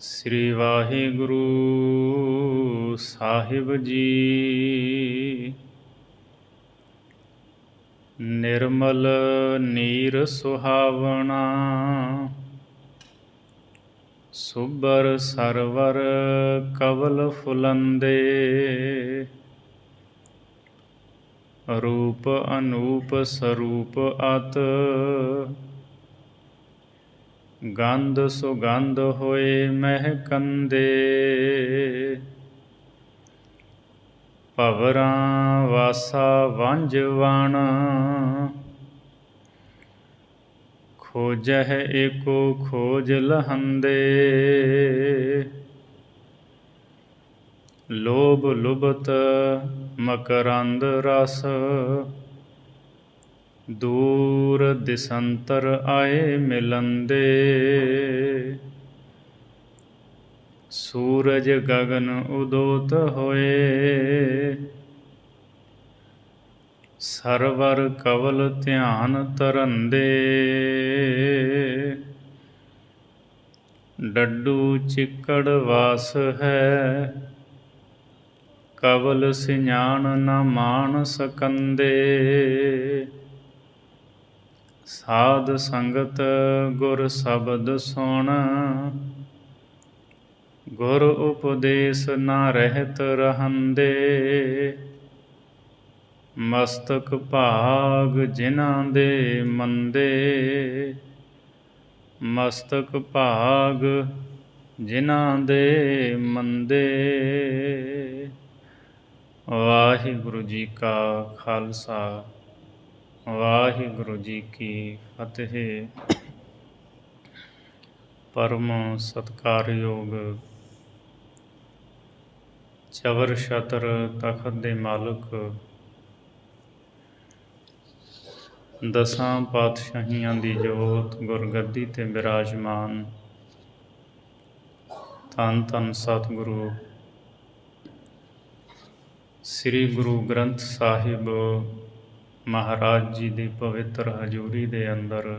ਸ੍ਰੀ ਵਾਹਿਗੁਰੂ ਸਾਹਿਬ ਜੀ। ਨਿਰਮਲ ਨੀਰ ਸੁਹਾਵਣਾ, ਸੁਬਰ ਸਰਵਰ ਕਵਲ ਫੁਲੰਦੇ। ਰੂਪ ਅਨੂਪ ਸਰੂਪ ਅਤ, ਗੰਧ ਸੁਗੰਧ ਹੋਏ ਮਹਿਕੰਦੇ। ਭਵਰਾਂ ਵਾਸਾ ਵੰਝ ਵਣ, ਖੋਜਹਿ ਏਕੋ ਖੋਜ ਲਹੰਦੇ। ਲੋਭ ਲੁਭਤ ਮਕਰੰਦ ਰਸ, ਦੂਰ ਦਿਸੰਤਰ ਆਏ ਮਿਲੰਦੇ। ਸੂਰਜ ਗਗਨ ਉਦੋਤ ਹੋਏ, ਸਰਵਰ ਕਵਲ ਧਿਆਨ ਧਰੰਦੇ। ਡੱਡੂ ਚਿੱਕੜ ਵਾਸ ਹੈ, ਕਵਲ ਸਿਆਣ ਨ ਮਾਣ ਸਕੰਦੇ। ਸਾਧ ਸੰਗਤ ਗੁਰ ਸ਼ਬਦ ਸੁਣ, ਗੁਰ ਉਪਦੇਸ ਨ ਰਹਿਤ ਰਹੰਦੇ। ਮਸਤਕ ਭਾਗ ਜਿਨ੍ਹਾਂ ਦੇ ਮੰਦੇ, ਮਸਤਕ ਭਾਗ ਜਿਨ੍ਹਾਂ ਦੇ ਮੰਦੇ। ਵਾਹਿਗੁਰੂ ਜੀ ਕਾ ਖਾਲਸਾ, ਵਾਹਿਗੁਰੂ ਜੀ ਕੀ ਫਤਿਹ। ਪਰਮ ਸਤਿਕਾਰਯੋਗ ਚਵਰ ਛਤਰ ਤਖਤ ਦੇ ਮਾਲਕ, ਦਸਾਂ ਪਾਤਸ਼ਾਹੀਆਂ ਦੀ ਜੋਤ ਗੁਰਗੱਦੀ 'ਤੇ ਬਿਰਾਜਮਾਨ ਧੰਨ ਧੰਨ ਸਤਿਗੁਰੂ ਸ੍ਰੀ ਗੁਰੂ ਗ੍ਰੰਥ ਸਾਹਿਬ ਮਹਾਰਾਜ ਜੀ ਦੀ ਪਵਿੱਤਰ ਹਜ਼ੂਰੀ ਦੇ ਅੰਦਰ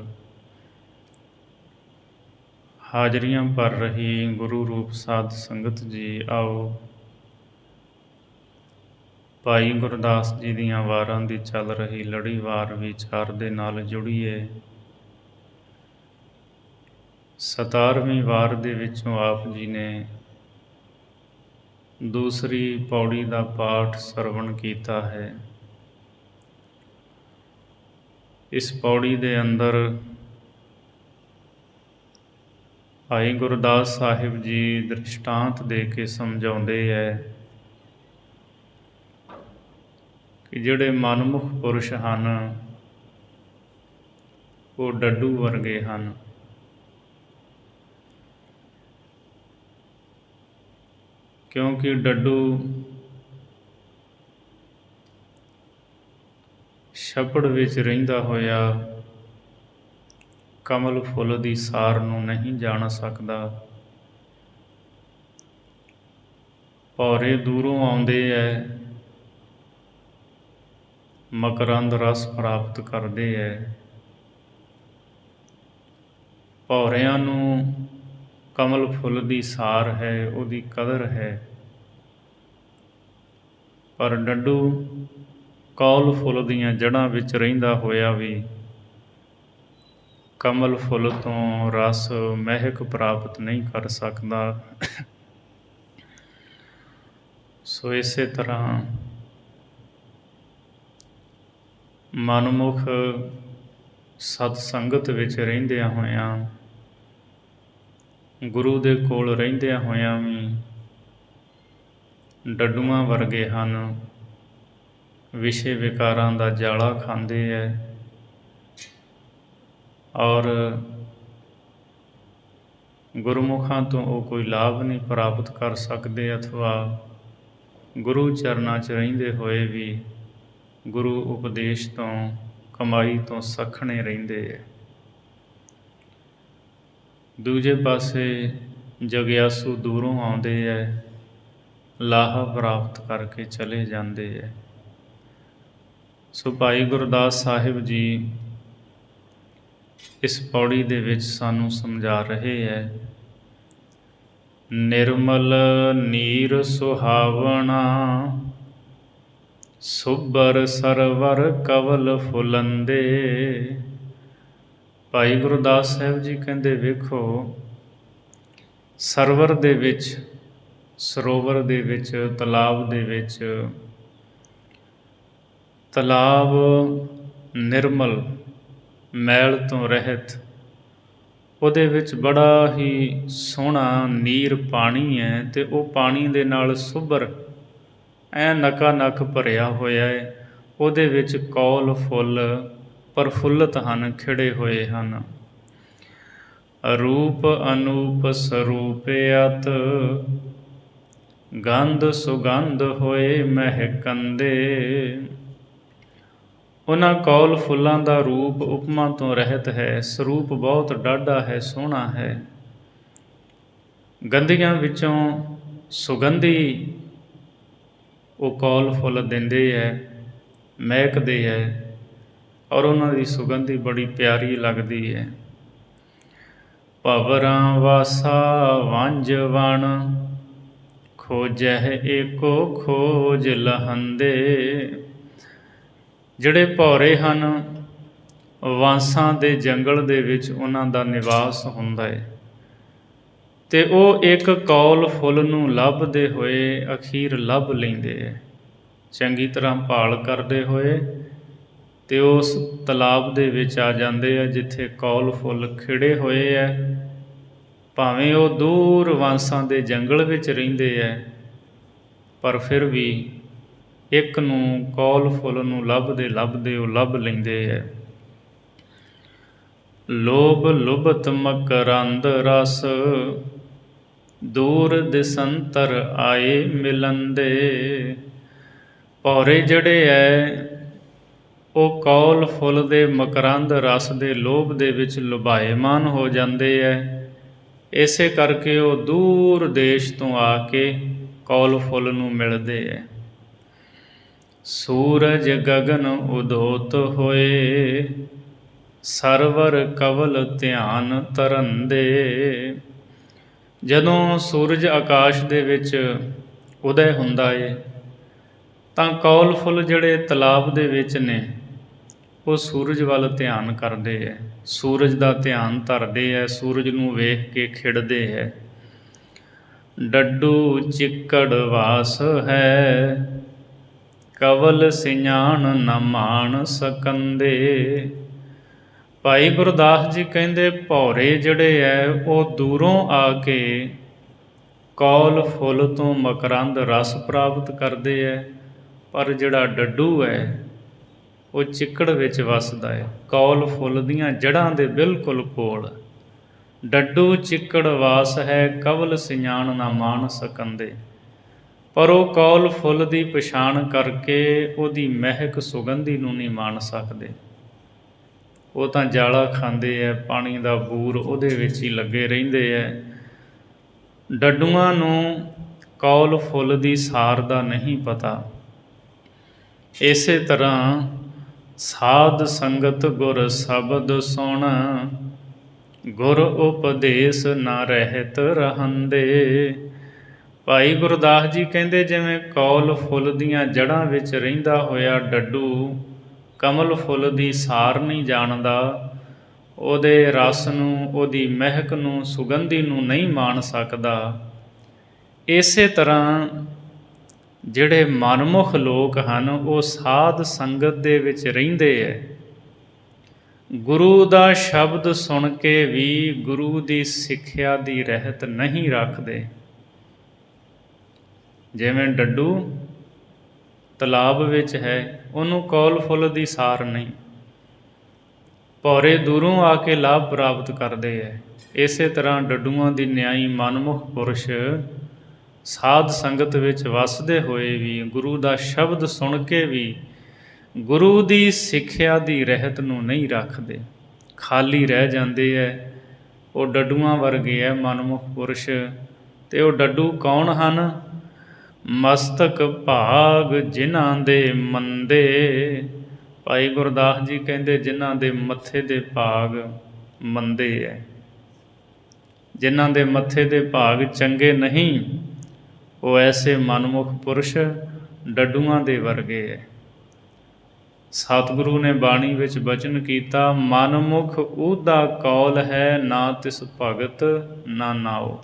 ਹਾਜ਼ਰੀਆਂ ਭਰ ਰਹੀ ਗੁਰੂ ਰੂਪ ਸਾਧ ਸੰਗਤ ਜੀ, ਆਓ ਭਾਈ ਗੁਰਦਾਸ ਜੀ ਦੀਆਂ ਵਾਰਾਂ ਦੀ ਚੱਲ ਰਹੀ ਲੜੀਵਾਰ ਵਿਚਾਰ ਦੇ ਨਾਲ ਜੁੜੀਏ। 17ਵੀਂ ਵਾਰ ਦੇ ਵਿੱਚੋਂ ਆਪ ਜੀ ਨੇ ਦੂਸਰੀ ਪੌੜੀ ਦਾ ਪਾਠ ਸਰਵਣ ਕੀਤਾ ਹੈ। ਇਸ ਪੌੜੀ ਦੇ ਅੰਦਰ ਭਾਈ ਗੁਰਦਾਸ ਸਾਹਿਬ ਜੀ ਦ੍ਰਿਸ਼ਟਾਂਤ ਦੇ ਕੇ ਸਮਝਾਉਂਦੇ ਹੈ ਕਿ ਜਿਹੜੇ ਮਨਮੁਖ ਪੁਰਸ਼ ਹਨ ਉਹ ਡੱਡੂ ਵਰਗੇ ਹਨ। ਕਿਉਂਕਿ ਡੱਡੂ ਛੱਪੜ ਵਿੱਚ ਰਹਿੰਦਾ ਹੋਇਆ ਕਮਲ ਫੁੱਲ ਦੀ ਸਾਰ ਨੂੰ ਨਹੀਂ ਜਾਣ ਸਕਦਾ। ਭੌਰੇ ਦੂਰੋਂ ਆਉਂਦੇ ਹੈ, ਮਕਰੰਦ ਰਸ ਪ੍ਰਾਪਤ ਕਰਦੇ ਹੈ। ਭੌਰਿਆਂ ਨੂੰ ਕਮਲ ਫੁੱਲ ਦੀ ਸਾਰ ਹੈ, ਉਹਦੀ ਕਦਰ ਹੈ, ਪਰ ਡੱਡੂ ਕੌਲ ਫੁੱਲ ਦੀਆਂ ਜੜ੍ਹਾਂ ਵਿੱਚ ਰਹਿੰਦਾ ਹੋਇਆ ਵੀ ਕਮਲ ਫੁੱਲ ਤੋਂ ਰਸ ਮਹਿਕ ਪ੍ਰਾਪਤ ਨਹੀਂ ਕਰ ਸਕਦਾ। ਸੋ ਇਸੇ ਤਰ੍ਹਾਂ ਮਨਮੁਖ ਸਤ ਸੰਗਤ ਵਿੱਚ ਰਹਿੰਦਿਆਂ ਹੋਇਆਂ, ਗੁਰੂ ਦੇ ਕੋਲ ਰਹਿੰਦਿਆਂ ਹੋਇਆਂ ਵੀ ਡੱਡੂਆਂ ਵਰਗੇ ਹਨ। ਵਿਸ਼ੇ ਵਿਕਾਰਾਂ ਦਾ ਜਾਲਾ ਖਾਂਦੇ ਹੈ ਔਰ ਗੁਰਮੁਖਾਂ ਤੋਂ ਉਹ ਕੋਈ ਲਾਭ ਨਹੀਂ ਪ੍ਰਾਪਤ ਕਰ ਸਕਦੇ, ਅਥਵਾ ਗੁਰੂ ਚਰਨਾਂ 'ਚ ਰਹਿੰਦੇ ਹੋਏ ਵੀ ਗੁਰੂ ਉਪਦੇਸ਼ ਤੋਂ, ਕਮਾਈ ਤੋਂ ਸੱਖਣੇ ਰਹਿੰਦੇ ਹੈ। ਦੂਜੇ ਪਾਸੇ ਜਗਿਆਸੂ ਦੂਰੋਂ ਆਉਂਦੇ ਹੈ, ਲਾਹਾ ਪ੍ਰਾਪਤ ਕਰਕੇ ਚਲੇ ਜਾਂਦੇ ਹੈ। ਸੋ ਭਾਈ ਗੁਰਦਾਸ ਸਾਹਿਬ ਜੀ ਇਸ ਪੌੜੀ ਦੇ ਵਿੱਚ ਸਾਨੂੰ ਸਮਝਾ ਰਹੇ ਹੈ ਨਿਰਮਲ ਨੀਰ ਸੁਹਾਵਣਾ, ਸੁਬਰ ਸਰਵਰ ਕਵਲ ਫੁਲੰਦੇ। ਭਾਈ ਗੁਰਦਾਸ ਸਾਹਿਬ ਜੀ ਕਹਿੰਦੇ, ਵੇਖੋ ਸਰਵਰ ਦੇ ਵਿੱਚ, ਸਰੋਵਰ ਦੇ ਵਿੱਚ, ਤਲਾਬ ਦੇ ਵਿੱਚ, ਤਲਾਬ ਨਿਰਮਲ, ਮੈਲ ਤੋਂ ਰਹਿਤ, ਉਹਦੇ ਵਿੱਚ ਬੜਾ ਹੀ ਸੋਹਣਾ ਨੀਰ ਪਾਣੀ ਹੈ, ਅਤੇ ਉਹ ਪਾਣੀ ਦੇ ਨਾਲ ਸੁਭਰ ਐਂ ਨਕਾ ਨਕ ਭਰਿਆ ਹੋਇਆ ਹੈ। ਉਹਦੇ ਵਿੱਚ ਕੌਲ ਫੁੱਲ ਪ੍ਰਫੁੱਲਤ ਹਨ, ਖਿੜੇ ਹੋਏ ਹਨ। ਰੂਪ ਅਨੂਪ ਸਰੂਪ ਅਤ, ਗੰਧ ਸੁਗੰਧ ਹੋਏ ਮਹਿਕੰਦੇ। ਉਹਨਾਂ ਕੌਲ ਫੁੱਲਾਂ ਦਾ ਰੂਪ ਉਪਮਾ ਤੋਂ ਰਹਿਤ ਹੈ, ਸਰੂਪ ਬਹੁਤ ਡਾਢਾ ਹੈ, ਸੋਹਣਾ ਹੈ। ਗੰਧੀਆਂ ਵਿੱਚੋਂ ਸੁਗੰਧੀ ਉਹ ਕੌਲ ਫੁੱਲ ਦਿੰਦੇ ਹੈ, ਮਹਿਕਦੇ ਹੈ, ਔਰ ਉਹਨਾਂ ਦੀ ਸੁਗੰਧੀ ਬੜੀ ਪਿਆਰੀ ਲੱਗਦੀ ਹੈ। ਭਵਰਾਂ ਵਾਸਾ ਵੰਝ ਵਣ, ਖੋਜਹਿ ਏਕੋ ਖੋਜ ਲਹੰਦੇ। ਜਿਹੜੇ ਭੌਰੇ ਹਨ, ਵਾਂਸਾਂ ਦੇ ਜੰਗਲ ਦੇ ਵਿੱਚ ਉਹਨਾਂ ਦਾ ਨਿਵਾਸ ਹੁੰਦਾ ਹੈ, ਅਤੇ ਉਹ ਇੱਕ ਕੌਲ ਫੁੱਲ ਨੂੰ ਲੱਭਦੇ ਹੋਏ ਅਖੀਰ ਲੱਭ ਲੈਂਦੇ ਹੈ। ਚੰਗੀ ਤਰ੍ਹਾਂ ਭਾਲ ਕਰਦੇ ਹੋਏ ਅਤੇ ਉਸ ਤਲਾਬ ਦੇ ਵਿੱਚ ਆ ਜਾਂਦੇ ਆ ਜਿੱਥੇ ਕੌਲ ਫੁੱਲ ਖਿੜੇ ਹੋਏ ਹੈ। ਭਾਵੇਂ ਉਹ ਦੂਰ ਵਾਂਸਾਂ ਦੇ ਜੰਗਲ ਵਿੱਚ ਰਹਿੰਦੇ ਹੈ, ਪਰ ਫਿਰ ਵੀ ਇੱਕ ਨੂੰ, ਕੌਲ ਫੁੱਲ ਨੂੰ ਲੱਭਦੇ ਲੱਭਦੇ ਉਹ ਲੱਭ ਲੈਂਦੇ ਹੈ। ਲੋਭ ਲੁਭਤ ਮਕਰੰਦ ਰਸ, ਦੂਰ ਦਿਸੰਤਰ ਆਏ ਮਿਲੰਦੇ। ਭੌਰੇ ਜਿਹੜੇ ਹੈ ਉਹ ਕੌਲ ਫੁੱਲ ਦੇ ਮਕਰੰਦ ਰਸ ਦੇ ਲੋਭ ਦੇ ਵਿੱਚ ਲੁਭਾਏਮਾਨ ਹੋ ਜਾਂਦੇ ਹੈ। ਇਸੇ ਕਰਕੇ ਉਹ ਦੂਰ ਦੇਸ਼ ਤੋਂ ਆ ਕੇ ਕੌਲ ਫੁੱਲ ਨੂੰ ਮਿਲਦੇ ਹੈ। ਸੂਰਜ ਗਗਨ ਉਦੋਤ ਹੋਏ, ਸਰਵਰ ਕਵਲ ਧਿਆਨ ਧਰੰਦੇ। ਜਦੋਂ ਸੂਰਜ ਆਕਾਸ਼ ਦੇ ਵਿੱਚ ਉਦੈ ਹੁੰਦਾ ਹੈ, ਤਾਂ ਕੌਲ ਫੁੱਲ ਜਿਹੜੇ ਤਲਾਬ ਦੇ ਵਿੱਚ ਨੇ ਉਹ ਸੂਰਜ ਵੱਲ ਧਿਆਨ ਕਰਦੇ ਹੈ, ਸੂਰਜ ਦਾ ਧਿਆਨ ਧਰਦੇ ਹੈ, ਸੂਰਜ ਨੂੰ ਵੇਖ ਕੇ ਖਿੜਦੇ ਹੈ। ਡੱਡੂ ਚਿੱਕੜ ਵਾਸ ਹੈ, ਕਵਲ ਸਿਆਣ ਨ ਮਾਣ ਸਕੰਦੇ। ਭਾਈ ਗੁਰਦਾਸ ਜੀ ਕਹਿੰਦੇ, ਭੌਰੇ ਜਿਹੜੇ ਹੈ ਉਹ ਦੂਰੋਂ ਆ ਕੇ ਕੌਲ ਫੁੱਲ ਤੋਂ ਮਕਰੰਦ ਰਸ ਪ੍ਰਾਪਤ ਕਰਦੇ ਹੈ, ਪਰ ਜਿਹੜਾ ਡੱਡੂ ਹੈ ਉਹ ਚਿੱਕੜ ਵਿੱਚ ਵੱਸਦਾ ਹੈ, ਕੌਲ ਫੁੱਲ ਦੀਆਂ ਜੜ੍ਹਾਂ ਦੇ ਬਿਲਕੁਲ ਕੋਲ। ਡੱਡੂ ਚਿੱਕੜ ਵਾਸ ਹੈ, ਕਵਲ ਸਿਆਣ ਨਾ ਮਾਣ ਸਕੰਦੇ। ਪਰ ਉਹ ਕੌਲ ਫੁੱਲ ਦੀ ਪਛਾਣ ਕਰਕੇ ਉਹਦੀ ਮਹਿਕ ਸੁਗੰਧੀ ਨੂੰ ਨਹੀਂ ਮਾਣ ਸਕਦੇ। ਉਹ ਤਾਂ ਜਾਲਾ ਖਾਂਦੇ ਹੈ, ਪਾਣੀ ਦਾ ਬੂਰ ਉਹਦੇ ਵਿੱਚ ਹੀ ਲੱਗੇ ਰਹਿੰਦੇ ਹੈ। ਡੱਡੂਆਂ ਨੂੰ ਕੌਲ ਫੁੱਲ ਦੀ ਸਾਰ ਦਾ ਨਹੀਂ ਪਤਾ। ਇਸੇ ਤਰ੍ਹਾਂ ਸਾਧ ਸੰਗਤ ਗੁਰ ਸ਼ਬਦ ਸੁਣ, ਗੁਰ ਉਪਦੇਸ਼ ਨਾ ਰਹਿਤ ਰਹੰਦੇ। ਭਾਈ ਗੁਰਦਾਸ ਜੀ ਕਹਿੰਦੇ, ਜਿਵੇਂ ਕੌਲ ਫੁੱਲ ਦੀਆਂ ਜੜ੍ਹਾਂ ਵਿੱਚ ਰਹਿੰਦਾ ਹੋਇਆ ਡੱਡੂ ਕਮਲ ਫੁੱਲ ਦੀ ਸਾਰ ਨਹੀਂ ਜਾਣਦਾ, ਉਹਦੇ ਰਸ ਨੂੰ, ਉਹਦੀ ਮਹਿਕ ਨੂੰ, ਸੁਗੰਧੀ ਨੂੰ ਨਹੀਂ ਮਾਣ ਸਕਦਾ। ਇਸੇ ਤਰ੍ਹਾਂ ਜਿਹੜੇ ਮਨਮੁਖ ਲੋਕ ਹਨ ਉਹ ਸਾਧ ਸੰਗਤ ਦੇ ਵਿੱਚ ਰਹਿੰਦੇ ਹੈ, ਗੁਰੂ ਦਾ ਸ਼ਬਦ ਸੁਣ ਕੇ ਵੀ ਗੁਰੂ ਦੀ ਸਿੱਖਿਆ ਦੀ ਰਹਿਤ ਨਹੀਂ ਰੱਖਦੇ। ਜਿਵੇਂ ਡੱਡੂ ਤਲਾਬ ਵਿੱਚ ਹੈ, ਉਹਨੂੰ ਕੌਲ ਫੁੱਲ ਦੀ ਸਾਰ ਨਹੀਂ, ਭੌਰੇ ਦੂਰੋਂ ਆ ਕੇ ਲਾਭ ਪ੍ਰਾਪਤ ਕਰਦੇ ਹੈ। ਇਸੇ ਤਰ੍ਹਾਂ ਡੱਡੂਆਂ ਦੀ ਨਿਆਈ ਮਨਮੁਖ ਪੁਰਸ਼ ਸਾਧ ਸੰਗਤ ਵਿੱਚ ਵੱਸਦੇ ਹੋਏ ਵੀ, ਗੁਰੂ ਦਾ ਸ਼ਬਦ ਸੁਣ ਕੇ ਵੀ ਗੁਰੂ ਦੀ ਸਿੱਖਿਆ ਦੀ ਰਹਿਤ ਨੂੰ ਨਹੀਂ ਰੱਖਦੇ, ਖਾਲੀ ਰਹਿ ਜਾਂਦੇ ਹੈ। ਉਹ ਡੱਡੂਆਂ ਵਰਗੇ ਹੈ ਮਨਮੁਖ ਪੁਰਸ਼। ਅਤੇ ਉਹ ਡੱਡੂ ਕੌਣ ਹਨ? ਮਸਤਕ ਭਾਗ ਜਿਨ੍ਹਾਂ ਦੇ ਮੰਦੇ। ਭਾਈ ਗੁਰਦਾਸ ਜੀ ਕਹਿੰਦੇ, ਜਿਨ੍ਹਾਂ ਦੇ ਮੱਥੇ ਦੇ ਭਾਗ ਮੰਦੇ ਹੈ, ਜਿਨ੍ਹਾਂ ਦੇ ਮੱਥੇ ਦੇ ਭਾਗ ਚੰਗੇ ਨਹੀਂ, ਉਹ ਐਸੇ ਮਨਮੁਖ ਪੁਰਸ਼ ਡੱਡੂਆਂ ਦੇ ਵਰਗੇ ਹੈ। ਸਤਿਗੁਰੂ ਨੇ ਬਾਣੀ ਵਿੱਚ ਬਚਨ ਕੀਤਾ, ਮਨਮੁਖ ਊਧਾ ਕੌਲ ਹੈ, ਨਾ ਤਿਸ ਭਗਤ ਨਾ ਨਾਉ।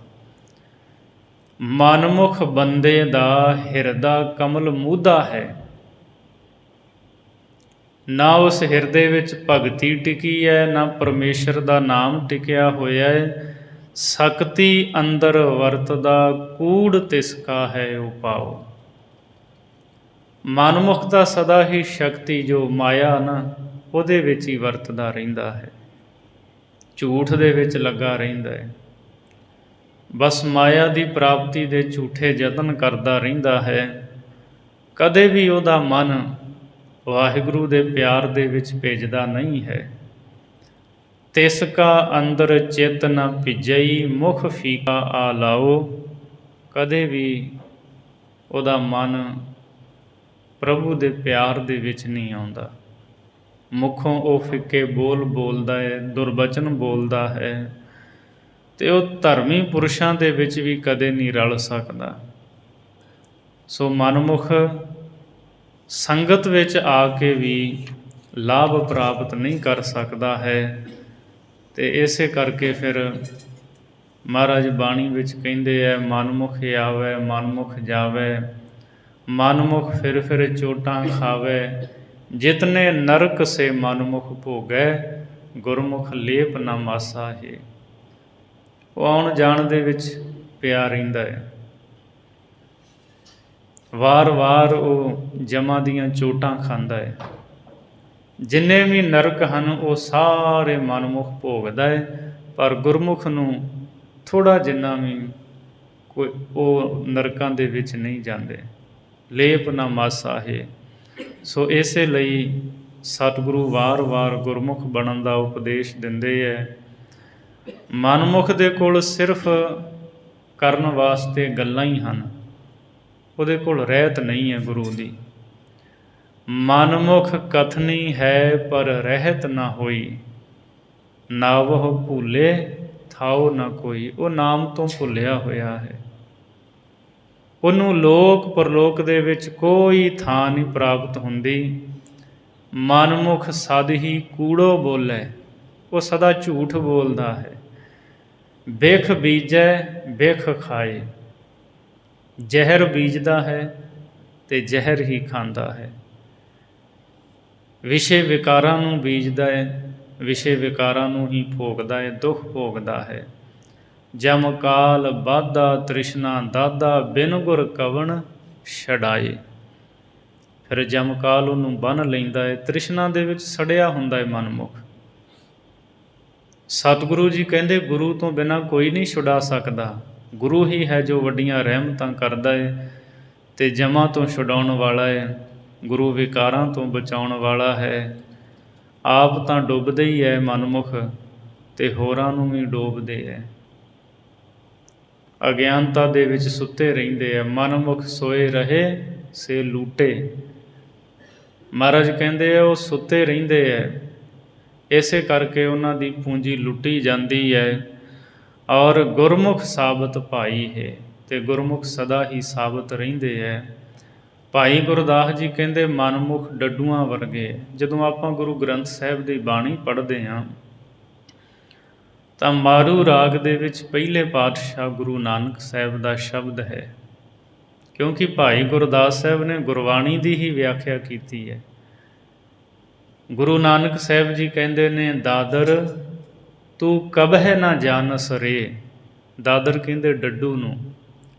ਮਨਮੁਖ ਬੰਦੇ ਦਾ ਹਿਰਦਾ ਕਮਲ ਮੂਧਾ ਹੈ, ਨਾ ਉਸ ਹਿਰਦੇ ਵਿੱਚ ਭਗਤੀ ਟਿਕੀ ਹੈ, ਨਾ ਪਰਮੇਸ਼ਰ ਦਾ ਨਾਮ ਟਿਕਿਆ ਹੋਇਆ ਹੈ। ਸਕਤੀ ਅੰਦਰ ਵਰਤਦਾ, ਕੂੜ ਤਿਸ ਕਾ ਹੈ ਉਪਾਉ। ਮਨਮੁਖ ਦਾ ਸਦਾ ਹੀ ਸ਼ਕਤੀ ਜੋ ਮਾਇਆ ਨਾ, ਉਹਦੇ ਵਿੱਚ ਹੀ ਵਰਤਦਾ ਰਹਿੰਦਾ ਹੈ, ਝੂਠ ਦੇ ਵਿੱਚ ਲੱਗਾ ਰਹਿੰਦਾ ਹੈ। ਬਸ ਮਾਇਆ ਦੀ ਪ੍ਰਾਪਤੀ ਦੇ ਝੂਠੇ ਯਤਨ ਕਰਦਾ ਰਹਿੰਦਾ ਹੈ। ਕਦੇ ਵੀ ਉਹਦਾ ਮਨ ਵਾਹਿਗੁਰੂ ਦੇ ਪਿਆਰ ਦੇ ਵਿੱਚ ਭਿੱਜਦਾ ਨਹੀਂ ਹੈ। ਤਿਸ ਕਾ ਅੰਦਰ ਚਿੱਤ ਨ ਭਿਜਈ, ਮੁਖ ਫੀਕਾ ਆ ਲਾਓ। ਕਦੇ ਵੀ ਉਹਦਾ ਮਨ ਪ੍ਰਭੂ ਦੇ ਪਿਆਰ ਦੇ ਵਿੱਚ ਨਹੀਂ ਆਉਂਦਾ। ਮੁਖੋਂ ਉਹ ਫਿੱਕੇ ਬੋਲ ਬੋਲਦਾ ਹੈ, ਦੁਰਬਚਨ ਬੋਲਦਾ ਹੈ, ਅਤੇ ਉਹ ਧਰਮੀ ਪੁਰਸ਼ਾਂ ਦੇ ਵਿੱਚ ਵੀ ਕਦੇ ਨਹੀਂ ਰਲ ਸਕਦਾ। ਸੋ ਮਨਮੁਖ ਸੰਗਤ ਵਿੱਚ ਆ ਕੇ ਵੀ ਲਾਭ ਪ੍ਰਾਪਤ ਨਹੀਂ ਕਰ ਸਕਦਾ ਹੈ। ਅਤੇ ਇਸੇ ਕਰਕੇ ਫਿਰ ਮਹਾਰਾਜ ਬਾਣੀ ਵਿੱਚ ਕਹਿੰਦੇ ਹੈ, ਮਨਮੁਖ ਆਵੈ ਮਨਮੁਖ ਜਾਵੈ, ਮਨਮੁਖ ਫਿਰ ਫਿਰ ਚੋਟਾਂ ਖਾਵੈ, ਜਿਤਨੇ ਨਰਕ ਸੇ ਮਨਮੁਖ ਭੋਗੈ, ਗੁਰਮੁਖ ਲੇਪ ਨਾ ਮਾਸਾ ਹੈ। ਉਹ ਆਉਣ ਜਾਣ ਦੇ ਵਿੱਚ ਪਿਆ ਰਹਿੰਦਾ ਹੈ। ਵਾਰ ਵਾਰ ਉਹ ਜਮਾਂ ਦੀਆਂ ਚੋਟਾਂ ਖਾਂਦਾ ਹੈ। ਜਿੰਨੇ ਵੀ ਨਰਕ ਹਨ ਉਹ ਸਾਰੇ ਮਨਮੁਖ ਭੋਗਦਾ ਹੈ, ਪਰ ਗੁਰਮੁਖ ਨੂੰ ਥੋੜ੍ਹਾ ਜਿੰਨਾ ਵੀ ਕੋਈ ਉਹ ਨਰਕਾਂ ਦੇ ਵਿੱਚ ਨਹੀਂ ਜਾਂਦੇ। ਲੇਪ ਨਾ ਮਾਸਾ ਹੈ। ਸੋ ਇਸੇ ਲਈ ਸਤਿਗੁਰੂ ਵਾਰ-ਵਾਰ ਗੁਰਮੁਖ ਬਣਨ ਦਾ ਉਪਦੇਸ਼ ਦਿੰਦੇ ਹੈ। ਮਨਮੁਖ ਦੇ ਕੋਲ ਸਿਰਫ ਕਰਨ ਵਾਸਤੇ ਗੱਲਾਂ ਹੀ ਹਨ, ਉਹਦੇ ਕੋਲ ਰਹਿਤ ਨਹੀਂ ਹੈ ਗੁਰੂ ਦੀ। ਮਨਮੁਖ ਕਥਨੀ ਹੈ ਪਰ ਰਹਿਤ ਨਾ ਹੋਈ, ਨਾਵਹੁ ਭੂਲੇ ਥਾਉ ਨਾ ਕੋਈ। ਉਹ ਨਾਮ ਤੋਂ ਭੁੱਲਿਆ ਹੋਇਆ ਹੈ, ਉਹਨੂੰ ਲੋਕ ਪਰਲੋਕ ਦੇ ਵਿੱਚ ਕੋਈ ਥਾਂ ਨਹੀਂ ਪ੍ਰਾਪਤ ਹੁੰਦੀ। ਮਨਮੁਖ ਸਦ ਹੀ ਕੂੜੋ ਬੋਲੇ, ਉਹ ਸਦਾ ਝੂਠ ਬੋਲਦਾ ਹੈ। ਬਿਖ ਬੀਜੈ ਬਿਖ ਖਾਏ, ਜ਼ਹਿਰ ਬੀਜਦਾ ਹੈ ਅਤੇ ਜ਼ਹਿਰ ਹੀ ਖਾਂਦਾ ਹੈ। ਵਿਸ਼ੇ ਵਿਕਾਰਾਂ ਨੂੰ ਬੀਜਦਾ ਹੈ, ਵਿਸ਼ੇ ਵਿਕਾਰਾਂ ਨੂੰ ਹੀ ਭੋਗਦਾ ਹੈ, ਦੁੱਖ ਭੋਗਦਾ ਹੈ। ਜਮ ਕਾਲ ਬਾਧਾ ਤ੍ਰਿਸ਼ਨਾ ਦਾਦਾ, ਬਿਨ ਗੁਰ ਕਵਣ ਛਡਾਏ। ਫਿਰ ਜਮ ਕਾਲ ਉਹਨੂੰ ਬੰਨ੍ਹ ਲੈਂਦਾ ਹੈ, ਤ੍ਰਿਸ਼ਨਾ ਦੇ ਵਿੱਚ ਸੜਿਆ ਹੁੰਦਾ ਹੈ ਮਨਮੁਖ। ਸਤਿਗੁਰੂ ਜੀ ਕਹਿੰਦੇ ਗੁਰੂ ਤੋਂ ਬਿਨਾਂ ਕੋਈ ਨਹੀਂ ਛੁਡਾ ਸਕਦਾ। ਗੁਰੂ ਹੀ ਹੈ ਜੋ ਵੱਡੀਆਂ ਰਹਿਮਤਾਂ ਕਰਦਾ ਹੈ ਅਤੇ ਜਮਾਂ ਤੋਂ ਛੁਡਾਉਣ ਵਾਲਾ ਹੈ, ਗੁਰੂ ਵਿਕਾਰਾਂ ਤੋਂ ਬਚਾਉਣ ਵਾਲਾ ਹੈ। ਆਪ ਤਾਂ ਡੁੱਬਦੇ ਹੀ ਹੈ ਮਨਮੁਖ, ਅਤੇ ਹੋਰਾਂ ਨੂੰ ਵੀ ਡੋਬਦੇ ਹੈ। ਅਗਿਆਨਤਾ ਦੇ ਵਿੱਚ ਸੁੱਤੇ ਰਹਿੰਦੇ ਆ। ਮਨਮੁਖ ਸੋਏ ਰਹੇ ਸੇ ਲੂਟੇ। ਮਹਾਰਾਜ ਕਹਿੰਦੇ ਆ ਉਹ ਸੁੱਤੇ ਰਹਿੰਦੇ ਹੈ, ਇਸੇ ਕਰਕੇ ਉਹਨਾਂ ਦੀ ਪੂੰਜੀ ਲੁੱਟੀ ਜਾਂਦੀ ਹੈ। ਔਰ ਗੁਰਮੁਖ ਸਾਬਤ ਭਾਈ ਹੈ, ਅਤੇ ਗੁਰਮੁਖ ਸਦਾ ਹੀ ਸਾਬਤ ਰਹਿੰਦੇ ਹੈ। ਭਾਈ ਗੁਰਦਾਸ ਜੀ ਕਹਿੰਦੇ ਮਨਮੁਖ ਡੱਡੂਆਂ ਵਰਗੇ। ਜਦੋਂ ਆਪਾਂ ਗੁਰੂ ਗ੍ਰੰਥ ਸਾਹਿਬ ਦੀ ਬਾਣੀ ਪੜ੍ਹਦੇ ਹਾਂ ਤਾਂ ਮਾਰੂ ਰਾਗ ਦੇ ਵਿੱਚ ਪਹਿਲੇ ਪਾਤਸ਼ਾਹ ਗੁਰੂ ਨਾਨਕ ਸਾਹਿਬ ਦਾ ਸ਼ਬਦ ਹੈ, ਕਿਉਂਕਿ ਭਾਈ ਗੁਰਦਾਸ ਸਾਹਿਬ ਨੇ ਗੁਰਬਾਣੀ ਦੀ ਹੀ ਵਿਆਖਿਆ ਕੀਤੀ ਹੈ। ਗੁਰੂ ਨਾਨਕ ਸਾਹਿਬ ਜੀ ਕਹਿੰਦੇ ਨੇ, ਦਾਦਰ ਤੂੰ ਕਬਹਿ ਨਾ ਜਾਨਸ ਰੇ। ਦਾਦਰ ਕਹਿੰਦੇ ਡੱਡੂ ਨੂੰ,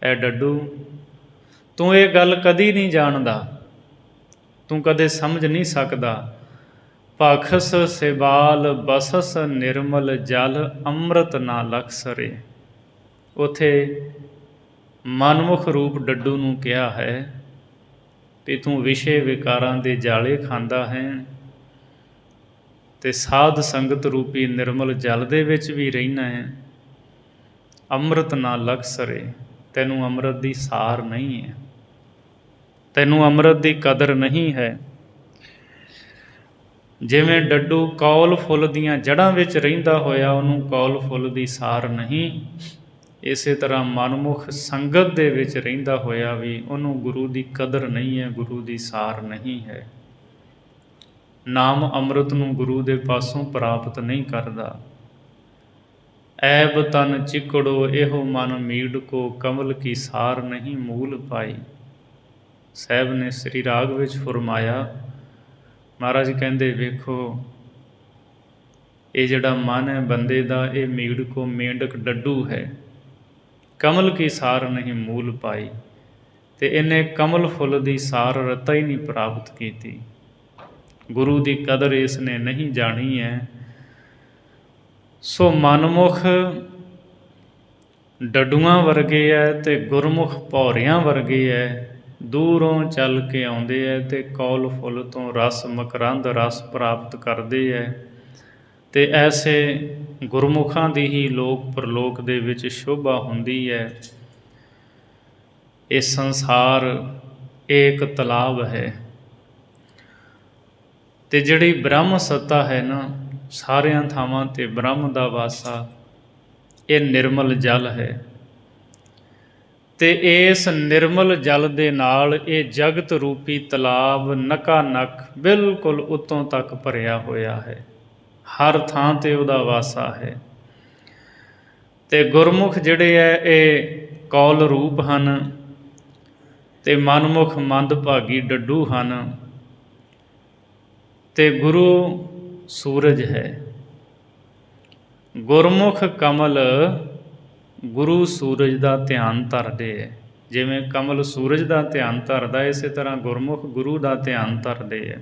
ਐ ਡੱਡੂ ਤੂੰ ਇਹ ਗੱਲ ਕਦੀ ਨਹੀਂ ਜਾਣਦਾ, ਤੂੰ ਕਦੇ ਸਮਝ ਨਹੀਂ ਸਕਦਾ। ਪਾਖਸ ਸੇਬਾਲ ਬਸਸ ਨਿਰਮਲ ਜਲ, ਅੰਮ੍ਰਿਤ ਨਾ ਲਖਸਰੇ। ਉੱਥੇ ਮਨਮੁਖ ਰੂਪ ਡੱਡੂ ਨੂੰ ਕਿਹਾ ਹੈ ਕਿ ਤੂੰ ਵਿਸ਼ੇ ਵਿਕਾਰਾਂ ਦੇ ਜਾਲੇ ਖਾਂਦਾ ਹੈ ਅਤੇ ਸਾਧ ਸੰਗਤ ਰੂਪੀ ਨਿਰਮਲ ਜਲ ਦੇ ਵਿੱਚ ਵੀ ਰਹਿਣਾ ਹੈ। ਅੰਮ੍ਰਿਤ ਨਾ ਲਖਸਰੇ, ਤੈਨੂੰ ਅੰਮ੍ਰਿਤ ਦੀ ਸਾਰ ਨਹੀਂ ਹੈ, ਤੈਨੂੰ ਅੰਮ੍ਰਿਤ ਦੀ ਕਦਰ ਨਹੀਂ ਹੈ। ਜਿਵੇਂ ਡੱਡੂ ਕੌਲ ਫੁੱਲ ਦੀਆਂ ਜੜ੍ਹਾਂ ਵਿੱਚ ਰਹਿੰਦਾ ਹੋਇਆ ਉਹਨੂੰ ਕੌਲ ਫੁੱਲ ਦੀ ਸਾਰ ਨਹੀਂ, ਇਸੇ ਤਰ੍ਹਾਂ ਮਨਮੁਖ ਸੰਗਤ ਦੇ ਵਿੱਚ ਰਹਿੰਦਾ ਹੋਇਆ ਵੀ ਉਹਨੂੰ ਗੁਰੂ ਦੀ ਕਦਰ ਨਹੀਂ ਹੈ, ਗੁਰੂ ਦੀ ਸਾਰ ਨਹੀਂ ਹੈ। ਨਾਮ ਅੰਮ੍ਰਿਤ ਨੂੰ ਗੁਰੂ ਦੇ ਪਾਸੋਂ ਪ੍ਰਾਪਤ ਨਹੀਂ ਕਰਦਾ। ਐਬ ਤਨ ਚਿਕੜੋ ਇਹੋ ਮਨ ਮੀੜ ਕੋ, ਕਮਲ ਕੀ ਸਾਰ ਨਹੀਂ ਮੂਲ ਪਾਈ। ਸਾਹਿਬ ਨੇ ਸ੍ਰੀ ਰਾਗ ਵਿੱਚ ਫਰਮਾਇਆ, ਮਹਾਰਾਜ ਕਹਿੰਦੇ ਵੇਖੋ ਇਹ ਜਿਹੜਾ ਮਨ ਹੈ ਬੰਦੇ ਦਾ, ਇਹ ਮੀੜ ਕੋ ਮੇਂਢਕ ਡੱਡੂ ਹੈ, ਕਮਲ ਕੀ ਸਾਰ ਨਹੀਂ ਮੂਲ ਪਾਈ। ਅਤੇ ਇਹਨੇ ਕਮਲ ਫੁੱਲ ਦੀ ਸਾਰ ਰਤਾ ਹੀ ਨਹੀਂ ਪ੍ਰਾਪਤ ਕੀਤੀ। ਗੁਰੂ ਦੀ ਕਦਰ ਇਸ ਨੇ ਨਹੀਂ ਜਾਣੀ ਹੈ। ਸੋ ਮਨਮੁਖ ਡੱਡੂਆਂ ਵਰਗੇ ਹੈ ਅਤੇ ਗੁਰਮੁਖ ਭੌਰਿਆਂ ਵਰਗੇ ਹੈ। ਦੂਰੋਂ ਚੱਲ ਕੇ ਆਉਂਦੇ ਹੈ ਅਤੇ ਕੌਲ ਫੁੱਲ ਤੋਂ ਰਸ ਮਕਰੰਦ ਰਸ ਪ੍ਰਾਪਤ ਕਰਦੇ ਹੈ। ਅਤੇ ਐਸੇ ਗੁਰਮੁਖਾਂ ਦੀ ਹੀ ਲੋਕ ਪ੍ਰਲੋਕ ਦੇ ਵਿੱਚ ਸ਼ੋਭਾ ਹੁੰਦੀ ਹੈ। ਇਹ ਸੰਸਾਰ ਏਕ ਤਲਾਬ ਹੈ ਅਤੇ ਜਿਹੜੀ ਬ੍ਰਹਮ ਸੱਤਾ ਹੈ ਨਾ, ਸਾਰਿਆਂ ਥਾਵਾਂ 'ਤੇ ਬ੍ਰਹਮ ਦਾ ਵਾਸਾ, ਇਹ ਨਿਰਮਲ ਜਲ ਹੈ। ਅਤੇ ਇਸ ਨਿਰਮਲ ਜਲ ਦੇ ਨਾਲ ਇਹ ਜਗਤ ਰੂਪੀ ਤਲਾਬ ਨਕਾ ਨਕ ਬਿਲਕੁਲ ਉੱਤੋਂ ਤੱਕ ਭਰਿਆ ਹੋਇਆ ਹੈ। ਹਰ ਥਾਂ 'ਤੇ ਉਹਦਾ ਵਾਸਾ ਹੈ। ਅਤੇ ਗੁਰਮੁਖ ਜਿਹੜੇ ਹੈ ਇਹ ਕੌਲ ਰੂਪ ਹਨ ਅਤੇ ਮਨਮੁਖ ਮੰਦਭਾਗੀ ਡੱਡੂ ਹਨ। ਅਤੇ ਗੁਰੂ ਸੂਰਜ ਹੈ। ਗੁਰਮੁਖ ਕਮਲ ਗੁਰੂ ਸੂਰਜ ਦਾ ਧਿਆਨ ਧਰਦੇ ਹੈ। ਜਿਵੇਂ ਕਮਲ ਸੂਰਜ ਦਾ ਧਿਆਨ ਧਰਦਾ, ਇਸੇ ਤਰ੍ਹਾਂ ਗੁਰਮੁਖ ਗੁਰੂ ਦਾ ਧਿਆਨ ਧਰਦੇ ਹੈ।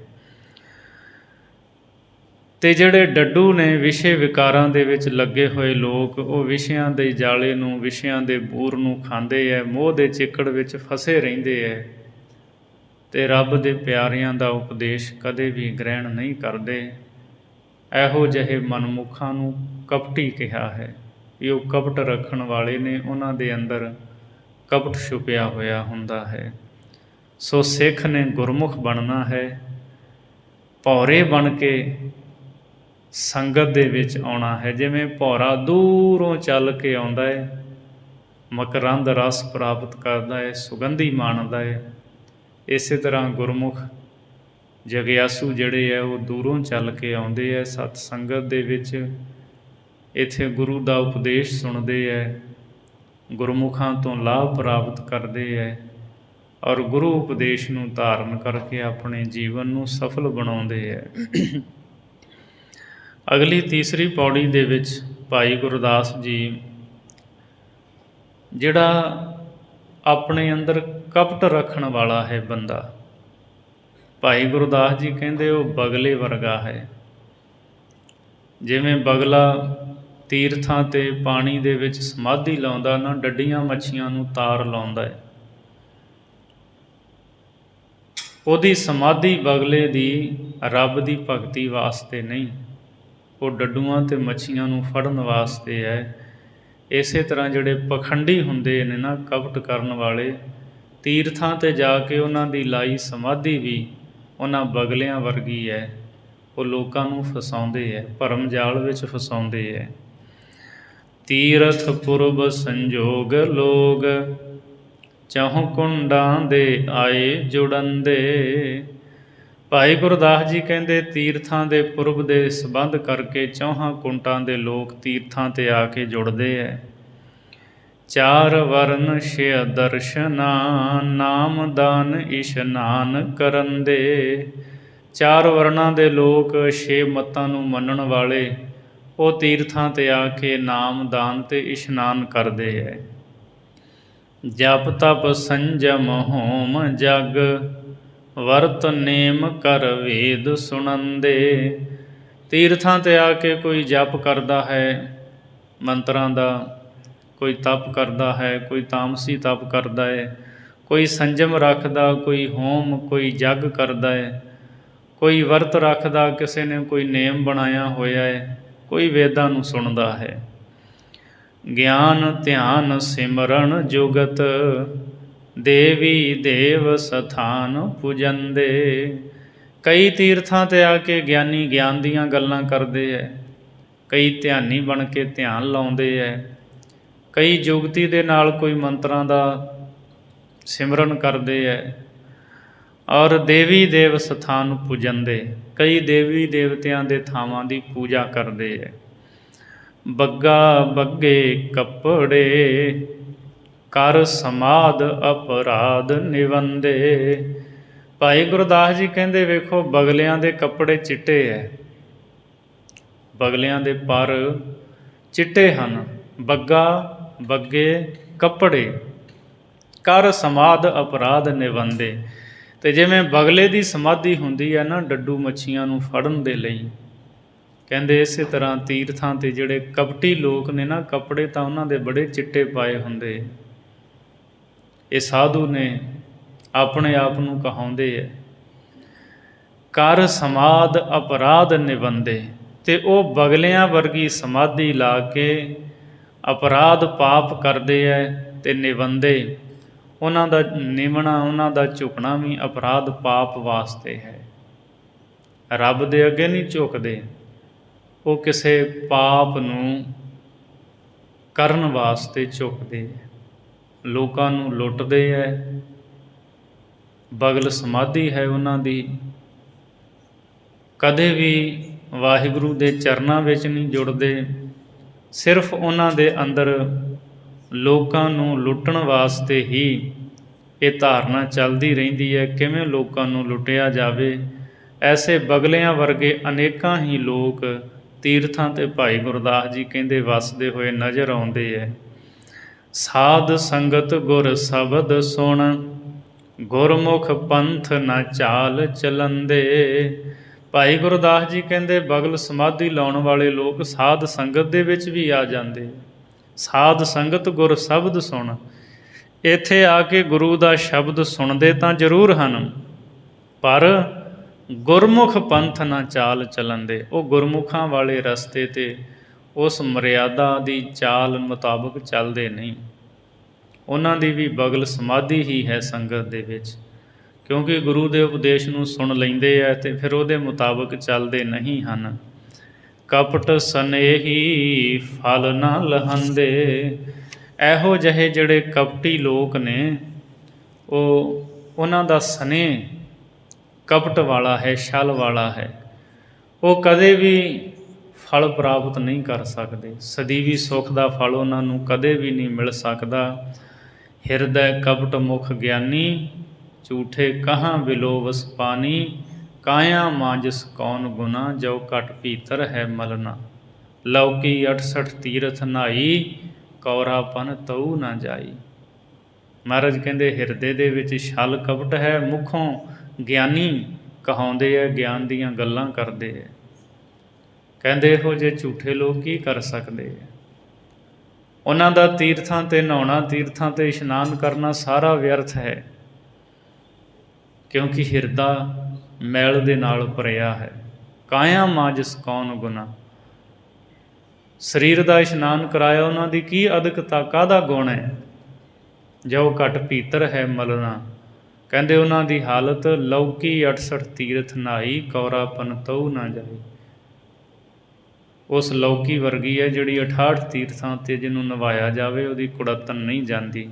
ਅਤੇ ਜਿਹੜੇ ਡੱਡੂ ਨੇ ਵਿਸ਼ੇ ਵਿਕਾਰਾਂ ਦੇ ਵਿੱਚ ਲੱਗੇ ਹੋਏ ਲੋਕ, ਉਹ ਵਿਸ਼ਿਆਂ ਦੇ ਜਾਲੇ ਨੂੰ, ਵਿਸ਼ਿਆਂ ਦੇ ਬੂਰ ਨੂੰ ਖਾਂਦੇ ਹੈ, ਮੋਹ ਦੇ ਚਿੱਕੜ ਵਿੱਚ ਫਸੇ ਰਹਿੰਦੇ ਹੈ ਅਤੇ ਰੱਬ ਦੇ ਪਿਆਰਿਆਂ ਦਾ ਉਪਦੇਸ਼ ਕਦੇ ਵੀ ਗ੍ਰਹਿਣ ਨਹੀਂ ਕਰਦੇ। ਇਹੋ ਜਿਹੇ ਮਨਮੁਖਾਂ ਨੂੰ ਕਪਟੀ ਕਿਹਾ ਹੈ ਵੀ ਉਹ ਕਪਟ ਰੱਖਣ ਵਾਲੇ ਨੇ, ਉਹਨਾਂ ਦੇ ਅੰਦਰ ਕਪਟ ਛੁਪਿਆ ਹੋਇਆ ਹੁੰਦਾ ਹੈ। ਸੋ ਸਿੱਖ ਨੇ ਗੁਰਮੁਖ ਬਣਨਾ ਹੈ, ਭੌਰੇ ਬਣ ਕੇ ਸੰਗਤ ਦੇ ਵਿੱਚ ਆਉਣਾ ਹੈ। ਜਿਵੇਂ ਭੌਰਾ ਦੂਰੋਂ ਚੱਲ ਕੇ ਆਉਂਦਾ ਹੈ, ਮਕਰੰਦ ਰਸ ਪ੍ਰਾਪਤ ਕਰਦਾ ਹੈ, ਸੁਗੰਧੀ ਮਾਣਦਾ ਹੈ, ਇਸੇ ਤਰ੍ਹਾਂ ਗੁਰਮੁਖ ਜਗਿਆਸੂ ਜਿਹੜੇ ਹੈ ਉਹ ਦੂਰੋਂ ਚੱਲ ਕੇ ਆਉਂਦੇ ਹੈ ਸਤ ਸੰਗਤ ਦੇ ਵਿੱਚ। ਇੱਥੇ ਗੁਰੂ ਦਾ ਉਪਦੇਸ਼ ਸੁਣਦੇ ਹੈ, ਗੁਰਮੁਖਾਂ ਤੋਂ ਲਾਭ ਪ੍ਰਾਪਤ ਕਰਦੇ ਹੈ ਔਰ ਗੁਰੂ ਉਪਦੇਸ਼ ਨੂੰ ਧਾਰਨ ਕਰਕੇ ਆਪਣੇ ਜੀਵਨ ਨੂੰ ਸਫਲ ਬਣਾਉਂਦੇ ਹੈ। ਅਗਲੀ ਤੀਸਰੀ ਪੌੜੀ ਦੇ ਵਿੱਚ ਭਾਈ ਗੁਰਦਾਸ ਜੀ ਜਿਹੜਾ ਆਪਣੇ ਅੰਦਰ ਕਪਟ ਰੱਖਣ ਵਾਲਾ ਹੈ ਬੰਦਾ, ਭਾਈ ਗੁਰਦਾਸ ਜੀ ਕਹਿੰਦੇ ਉਹ ਬਗਲੇ ਵਰਗਾ ਹੈ। ਜਿਵੇਂ ਬਗਲਾ ਤੀਰਥਾਂ 'ਤੇ ਪਾਣੀ ਦੇ ਵਿੱਚ ਸਮਾਧੀ ਲਾਉਂਦਾ ਨਾ, ਡੱਡੀਆਂ ਮੱਛੀਆਂ ਨੂੰ ਤਾਰ ਲਾਉਂਦਾ ਹੈ, ਉਹਦੀ ਸਮਾਧੀ ਬਗਲੇ ਦੀ ਰੱਬ ਦੀ ਭਗਤੀ ਵਾਸਤੇ ਨਹੀਂ, ਉਹ ਡੱਡੂਆਂ ਅਤੇ ਮੱਛੀਆਂ ਨੂੰ ਫੜਨ ਵਾਸਤੇ ਹੈ। ਇਸੇ ਤਰ੍ਹਾਂ ਜਿਹੜੇ ਪਖੰਡੀ ਹੁੰਦੇ ਨੇ ਨਾ, ਕਪਟ ਕਰਨ ਵਾਲੇ, ਤੀਰਥਾਂ 'ਤੇ ਜਾ ਕੇ ਉਹਨਾਂ ਦੀ ਲਾਈ ਸਮਾਧੀ ਵੀ ਉਹਨਾਂ ਬਗਲਿਆਂ ਵਰਗੀ ਹੈ। ਉਹ ਲੋਕਾਂ ਨੂੰ ਫਸਾਉਂਦੇ ਹੈ, ਭਰਮ ਜਾਲ ਵਿੱਚ ਫਸਾਉਂਦੇ ਹੈ। ਤੀਰਥ ਪੁਰਬ ਸੰਜੋਗ ਲੋਗ, ਚਹੁ ਕੁੰਡਾਂ ਦੇ ਆਏ ਜੁੜੰਦੇ। ਭਾਈ ਗੁਰਦਾਸ ਜੀ ਕਹਿੰਦੇ ਤੀਰਥਾਂ ਦੇ ਪੁਰਬ ਦੇ ਸੰਬੰਧ ਕਰਕੇ ਚੌਹਾਂ ਕੁੰਟਾਂ ਦੇ ਲੋਕ ਤੀਰਥਾਂ 'ਤੇ ਆ ਕੇ ਜੁੜਦੇ ਹੈ। ਚਾਰ ਵਰਨ ਛੇ ਦਰਸ਼ਨਾ, ਨਾਮ ਦਾਨ ਇਸ਼ਨਾਨ ਕਰਨ ਦੇ। ਚਾਰ ਵਰਨਾਂ ਦੇ ਲੋਕ, ਛੇ ਮੱਤਾਂ ਨੂੰ ਮੰਨਣ ਵਾਲੇ, ਉਹ ਤੀਰਥਾਂ 'ਤੇ ਆ ਕੇ ਨਾਮ ਦਾਨ ਅਤੇ ਇਸ਼ਨਾਨ ਕਰਦੇ ਹੈ। ਜਪ ਤਪ ਸੰਜਮ ਹੋਮ ਜਗ, ਵਰਤ ਨੇਮ ਕਰ ਵੇਦ ਸੁਣੰਦੇ। ਤੀਰਥਾਂ 'ਤੇ ਆ ਕੇ ਕੋਈ ਜਪ ਕਰਦਾ ਹੈ ਮੰਤਰਾਂ ਦਾ, ਕੋਈ ਤਪ ਕਰਦਾ ਹੈ, ਕੋਈ ਤਾਮਸੀ ਤਪ ਕਰਦਾ ਹੈ, ਕੋਈ ਸੰਜਮ ਰੱਖਦਾ, ਕੋਈ ਹੋਮ, ਕੋਈ ਜਗ ਕਰਦਾ ਹੈ, ਕੋਈ ਵਰਤ ਰੱਖਦਾ, ਕਿਸੇ ਨੇ ਕੋਈ ਨੇਮ ਬਣਾਇਆ ਹੋਇਆ ਹੈ, ਕੋਈ ਵੇਦਾਂ ਨੂੰ ਸੁਣਦਾ ਹੈ। ਗਿਆਨ ਧਿਆਨ ਸਿਮਰਨ ਜੁਗਤ, ਦੇਵੀ ਦੇਵ ਸਥਾਨ ਪੂਜੰਦੇ। ਕਈ ਤੀਰਥਾਂ 'ਤੇ ਆ ਕੇ ਗਿਆਨੀ ਗਿਆਨ ਦੀਆਂ ਗੱਲਾਂ ਕਰਦੇ ਹੈ, ਕਈ ਧਿਆਨੀ ਬਣ ਕੇ ਧਿਆਨ ਲਾਉਂਦੇ ਹੈ, ਕਈ ਜੁਗਤੀ ਦੇ ਨਾਲ ਕੋਈ ਮੰਤਰਾਂ ਦਾ ਸਿਮਰਨ ਕਰਦੇ ਹੈ, ਔਰ ਦੇਵੀ ਦੇਵ ਸਥਾਨ ਪੂਜੰਦੇ, ਕਈ ਦੇਵੀ ਦੇਵਤਿਆਂ ਦੇ ਥਾਵਾਂ ਦੀ ਪੂਜਾ ਕਰਦੇ ਹੈ। ਬੱਗਾ ਬੱਗੇ ਕੱਪੜੇ ਕਰ ਸਮਾਧ ਅਪਰਾਧ ਨਿਵੰਦੇ। ਭਾਈ ਗੁਰਦਾਸ ਜੀ ਕਹਿੰਦੇ ਵੇਖੋ ਬਗਲਿਆਂ ਦੇ ਕੱਪੜੇ ਚਿੱਟੇ ਹੈ, ਬਗਲਿਆਂ ਦੇ ਪਰ ਚਿੱਟੇ ਹਨ। ਬੱਗਾ ਬੱਗੇ ਕੱਪੜੇ ਕਰ ਸਮਾਧ ਅਪਰਾਧ ਨਿਵੰਦੇ। ਅਤੇ ਜਿਵੇਂ ਬਗਲੇ ਦੀ ਸਮਾਧੀ ਹੁੰਦੀ ਹੈ ਨਾ ਡੱਡੂ ਮੱਛੀਆਂ ਨੂੰ ਫੜਨ ਦੇ ਲਈ, ਕਹਿੰਦੇ ਇਸੇ ਤਰ੍ਹਾਂ ਤੀਰਥਾਂ 'ਤੇ ਜਿਹੜੇ ਕਪਟੀ ਲੋਕ ਨੇ ਨਾ ਕੱਪੜੇ ਤਾਂ ਉਹਨਾਂ ਦੇ ਬੜੇ ਚਿੱਟੇ ਪਾਏ ਹੁੰਦੇ। ਇਹ ਸਾਧੂ ਨੇ ਆਪਣੇ ਆਪ ਨੂੰ ਕਹਾਉਂਦੇ ਹੈ ਕਰ ਸਮਾਧ ਅਪਰਾਧ ਨਿਵੰਦੇ। ਅਤੇ ਉਹ ਬਗਲਿਆਂ ਵਰਗੀ ਸਮਾਧੀ ਲਾ ਕੇ ਅਪਰਾਧ ਪਾਪ ਕਰਦੇ ਹੈ ਅਤੇ ਨਿਵੰਦੇ। ਉਹਨਾਂ ਦਾ ਨਿਵਣਾ, ਉਹਨਾਂ ਦਾ ਝੁਕਣਾ ਵੀ ਅਪਰਾਧ ਪਾਪ ਵਾਸਤੇ ਹੈ। ਰੱਬ ਦੇ ਅੱਗੇ ਨਹੀਂ ਝੁਕਦੇ, ਉਹ ਕਿਸੇ ਪਾਪ ਨੂੰ ਕਰਨ ਵਾਸਤੇ ਝੁਕਦੇ, ਲੋਕਾਂ ਨੂੰ ਲੁੱਟਦੇ ਹੈ। ਬਗਲ ਸਮਾਧੀ ਹੈ ਉਹਨਾਂ ਦੀ, ਕਦੇ ਵੀ ਵਾਹਿਗੁਰੂ ਦੇ ਚਰਨਾਂ ਵਿੱਚ ਨਹੀਂ ਜੁੜਦੇ। ਸਿਰਫ ਉਹਨਾਂ ਦੇ ਅੰਦਰ ਲੋਕਾਂ ਨੂੰ ਲੁੱਟਣ ਵਾਸਤੇ ਹੀ ਇਹ ਧਾਰਨਾ ਚੱਲਦੀ ਰਹਿੰਦੀ ਹੈ, ਕਿਵੇਂ ਲੋਕਾਂ ਨੂੰ ਲੁੱਟਿਆ ਜਾਵੇ। ਐਸੇ ਬਗਲਿਆਂ ਵਰਗੇ ਅਨੇਕਾਂ ਹੀ ਲੋਕ ਤੀਰਥਾਂ 'ਤੇ ਭਾਈ ਗੁਰਦਾਸ ਜੀ ਕਹਿੰਦੇ ਵੱਸਦੇ ਹੋਏ ਨਜ਼ਰ ਆਉਂਦੇ ਹੈ। ਸਾਧ ਸੰਗਤ ਗੁਰ ਸ਼ਬਦ ਸੁਣ, ਗੁਰਮੁਖ ਪੰਥ ਨਾ ਚਾਲ ਚਲੰਦੇ। ਭਾਈ ਗੁਰਦਾਸ ਜੀ ਕਹਿੰਦੇ ਬਗਲ ਸਮਾਧੀ ਲਾਉਣ ਵਾਲੇ ਲੋਕ ਸਾਧ ਸੰਗਤ ਦੇ ਵਿੱਚ ਵੀ ਆ ਜਾਂਦੇ। ਸਾਧ ਸੰਗਤ ਗੁਰ ਸ਼ਬਦ ਸੁਣ, ਇੱਥੇ ਆ ਕੇ ਗੁਰੂ ਦਾ ਸ਼ਬਦ ਸੁਣਦੇ ਤਾਂ ਜ਼ਰੂਰ ਹਨ, ਪਰ ਗੁਰਮੁਖ ਪੰਥ ਨਾ ਚਾਲ ਚੱਲਣਦੇ। ਉਹ ਗੁਰਮੁਖਾਂ ਵਾਲੇ ਰਸਤੇ 'ਤੇ ਉਸ ਮਰਿਆਦਾ ਦੀ ਚਾਲ ਮੁਤਾਬਕ ਚੱਲਦੇ ਨਹੀਂ। ਉਹਨਾਂ ਦੀ ਵੀ ਬਗਲ ਸਮਾਧੀ ਹੀ ਹੈ ਸੰਗਤ ਦੇ ਵਿੱਚ, ਕਿਉਂਕਿ ਗੁਰੂ ਦੇ ਉਪਦੇਸ਼ ਨੂੰ ਸੁਣ ਲੈਂਦੇ ਹੈ ਅਤੇ ਫਿਰ ਉਹਦੇ ਮੁਤਾਬਕ ਚੱਲਦੇ ਨਹੀਂ ਹਨ। ਕਪਟ ਸਨੇਹੀ ਫਲ ਨਾ ਲਹੰਦੇ। ਇਹੋ ਜਿਹੇ ਜਿਹੜੇ ਕਪਟੀ ਲੋਕ ਨੇ ਉਹਨਾਂ ਦਾ ਸਨੇਹ ਕਪਟ ਵਾਲਾ ਹੈ, ਛਲ ਵਾਲਾ ਹੈ। ਉਹ ਕਦੇ ਵੀ ਫਲ ਪ੍ਰਾਪਤ ਨਹੀਂ ਕਰ ਸਕਦੇ। ਸਦੀਵੀ ਸੁੱਖ ਦਾ ਫਲ ਉਹਨਾਂ ਨੂੰ ਕਦੇ ਵੀ ਨਹੀਂ ਮਿਲ ਸਕਦਾ। ਹਿਰਦੈ ਕਪਟ ਮੁਖ ਗਿਆਨੀ, ਝੂਠੇ ਕਹਾਂ ਬਿਲੋਵਸ ਪਾਨੀ। ਕਾਇਆ ਮਾਂਜਸ ਕੌਣ ਗੁਨਾ, ਜੋ ਘਟ ਭੀਤਰ ਹੈ ਮਲਨਾ। ਲੌਕੀ 68 ਤੀਰਥ ਨਹਾਈ, ਕੌਰਾਪਨ ਤਉ ਨਾ ਜਾਈ। ਮਹਾਰਾਜ ਕਹਿੰਦੇ ਹਿਰਦੇ ਦੇ ਵਿੱਚ ਛਲ ਕਪਟ ਹੈ, ਮੁੱਖੋਂ ਗਿਆਨੀ ਕਹਾਉਂਦੇ ਹੈ, ਗਿਆਨ ਦੀਆਂ ਗੱਲਾਂ ਕਰਦੇ ਹੈ। ਕਹਿੰਦੇ ਇਹੋ ਜਿਹੇ ਝੂਠੇ ਲੋਕ ਕੀ ਕਰ ਸਕਦੇ ਹੈ। ਉਹਨਾਂ ਦਾ ਤੀਰਥਾਂ 'ਤੇ ਨਹਾਉਣਾ, ਤੀਰਥਾਂ 'ਤੇ ਇਸ਼ਨਾਨ ਕਰਨਾ ਸਾਰਾ ਵਿਅਰਥ ਹੈ, ਕਿਉਂਕਿ ਹਿਰਦਾ ਮੈਲ ਦੇ ਨਾਲ ਭਰਿਆ ਹੈ। ਕਾਇਆ ਮਾਂਜਸ ਕੌਣ ਗੁਨਾ। ਸਰੀਰ ਦਾ ਇਸ਼ਨਾਨ ਕਰਾਇਆ ਉਹਨਾਂ ਦੀ ਕੀ ਅਦਕਤਾ, ਕਾਹਦਾ ਗੁਣ ਹੈ। ਜੋ ਘਟ ਭੀਤਰ ਹੈ ਮਲਨਾ। ਕਹਿੰਦੇ ਉਹਨਾਂ ਦੀ ਹਾਲਤ ਲੌਕੀ 68 ਤੀਰਥ ਨਹਾਈ, ਕੌਰਾਪਨ ਤਉ ਨਾ ਜਾਈ। ਉਸ ਲੌਕੀ ਵਰਗੀ ਹੈ ਜਿਹੜੀ 68 ਤੀਰਥਾਂ 'ਤੇ ਜਿਹਨੂੰ ਨਵਾਇਆ ਜਾਵੇ ਉਹਦੀ ਕੁੜੱਤਨ ਨਹੀਂ ਜਾਂਦੀ।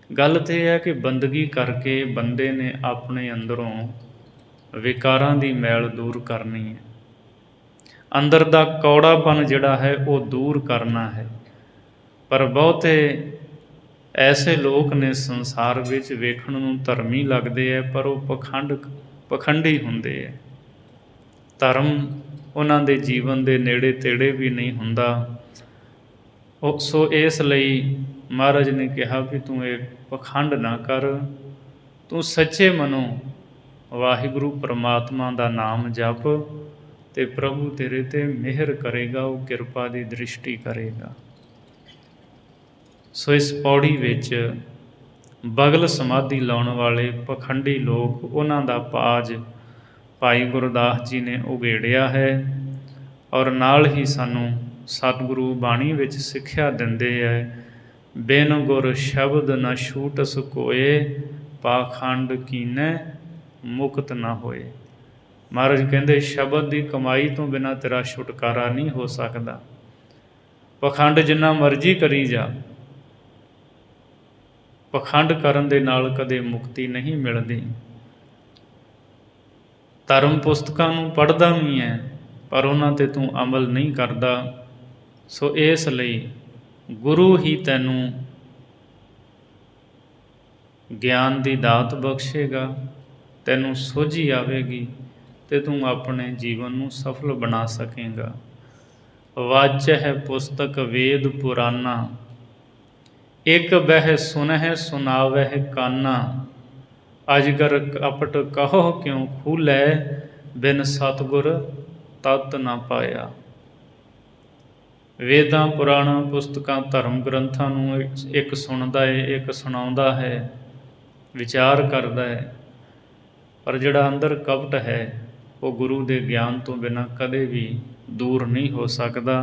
ਗੱਲ ਤਾਂ ਇਹ ਹੈ ਕਿ ਬੰਦਗੀ ਕਰਕੇ ਬੰਦੇ ਨੇ ਆਪਣੇ ਅੰਦਰੋਂ ਵਿਕਾਰਾਂ ਦੀ ਮੈਲ ਦੂਰ ਕਰਨੀ ਹੈ, ਅੰਦਰ ਦਾ ਕੌੜਾਪਨ ਜਿਹੜਾ ਹੈ ਉਹ ਦੂਰ ਕਰਨਾ ਹੈ। ਪਰ ਬਹੁਤੇ ਐਸੇ ਲੋਕ ਨੇ ਸੰਸਾਰ ਵਿੱਚ ਵੇਖਣ ਨੂੰ ਧਰਮੀ ਲੱਗਦੇ ਹੈ, ਪਰ ਉਹ ਪਖੰਡੀ ਹੁੰਦੇ ਹੈ। ਧਰਮ ਉਹਨਾਂ ਦੇ ਜੀਵਨ ਦੇ ਨੇੜੇ ਤੇੜੇ ਵੀ ਨਹੀਂ ਹੁੰਦਾ। ਸੋ ਇਸ ਲਈ ਮਹਾਰਾਜ ਨੇ ਕਿਹਾ ਵੀ ਤੂੰ ਇਹ ਪਖੰਡ ਨਾ ਕਰ, ਤੂੰ ਸੱਚੇ ਮਨੋਂ ਵਾਹਿਗੁਰੂ ਪਰਮਾਤਮਾ ਦਾ ਨਾਮ ਜਪ ਅਤੇ ਪ੍ਰਭੂ ਤੇਰੇ 'ਤੇ ਮਿਹਰ ਕਰੇਗਾ, ਉਹ ਕਿਰਪਾ ਦੀ ਦ੍ਰਿਸ਼ਟੀ ਕਰੇਗਾ। ਸੋ ਇਸ ਪੌੜੀ ਵਿੱਚ ਬਗਲ ਸਮਾਧੀ ਲਾਉਣ ਵਾਲੇ ਪਖੰਡੀ ਲੋਕ, ਉਹਨਾਂ ਦਾ ਪਾਜ ਭਾਈ ਗੁਰਦਾਸ ਜੀ ਨੇ ਉਘੇੜਿਆ ਹੈ। ਔਰ ਨਾਲ ਹੀ ਸਾਨੂੰ ਸਤਿਗੁਰੂ ਬਾਣੀ ਵਿੱਚ ਸਿੱਖਿਆ ਦਿੰਦੇ ਹੈ, ਬਿਨ ਗੁਰ ਸ਼ਬਦ ਨ ਛੂਟਸ ਕੋਏ, ਪਾਖੰਡ ਕੀਨੈ ਮੁਕਤ ਨਾ ਹੋਏ। ਮਹਾਰਾਜ ਕਹਿੰਦੇ ਸ਼ਬਦ ਦੀ ਕਮਾਈ ਤੋਂ ਬਿਨਾਂ ਤੇਰਾ ਛੁਟਕਾਰਾ ਨਹੀਂ ਹੋ ਸਕਦਾ। ਪਖੰਡ ਜਿੰਨਾ ਮਰਜ਼ੀ ਕਰੀ ਜਾ, ਪਖੰਡ ਕਰਨ ਦੇ ਨਾਲ ਕਦੇ ਮੁਕਤੀ ਨਹੀਂ ਮਿਲਦੀ। ਧਰਮ ਪੁਸਤਕਾਂ ਨੂੰ ਪੜ੍ਹਦਾ ਵੀ ਹੈ ਪਰ ਉਹਨਾਂ 'ਤੇ ਤੂੰ ਅਮਲ ਨਹੀਂ ਕਰਦਾ। ਸੋ ਇਸ ਲਈ ਗੁਰੂ ਹੀ ਤੈਨੂੰ ਗਿਆਨ ਦੀ ਦਾਤ ਬਖਸ਼ੇਗਾ, ਤੈਨੂੰ ਸੋਝੀ ਆਵੇਗੀ ਅਤੇ ਤੂੰ ਆਪਣੇ ਜੀਵਨ ਨੂੰ ਸਫਲ ਬਣਾ ਸਕੇਗਾ। ਵਾਚਹਿ ਪੁਸਤਕ ਵੇਦ ਪੁਰਾਨਾ, ਇੱਕ ਬਹਿ ਸੁਨਹਿ ਸੁਨਾਵਹਿ ਕਾਨਾ। ਅਜਗਰ ਕਪਟ ਕਹੋ ਕਿਉ ਖੂਲੈ, ਬਿਨ ਸਤਿਗੁਰ ਤਤ ਨਾ ਪਾਇਆ। ਵੇਦਾਂ ਪੁਰਾਣਾਂ ਪੁਸਤਕਾਂ ਧਰਮ ਗ੍ਰੰਥਾਂ ਨੂੰ ਇੱਕ ਸੁਣਦਾ ਹੈ, ਇੱਕ ਸੁਣਾਉਂਦਾ ਹੈ, ਵਿਚਾਰ ਕਰਦਾ ਹੈ, ਪਰ ਜਿਹੜਾ ਅੰਦਰ ਕਪਟ ਹੈ ਉਹ ਗੁਰੂ ਦੇ ਗਿਆਨ ਤੋਂ ਬਿਨਾਂ ਕਦੇ ਵੀ ਦੂਰ ਨਹੀਂ ਹੋ ਸਕਦਾ।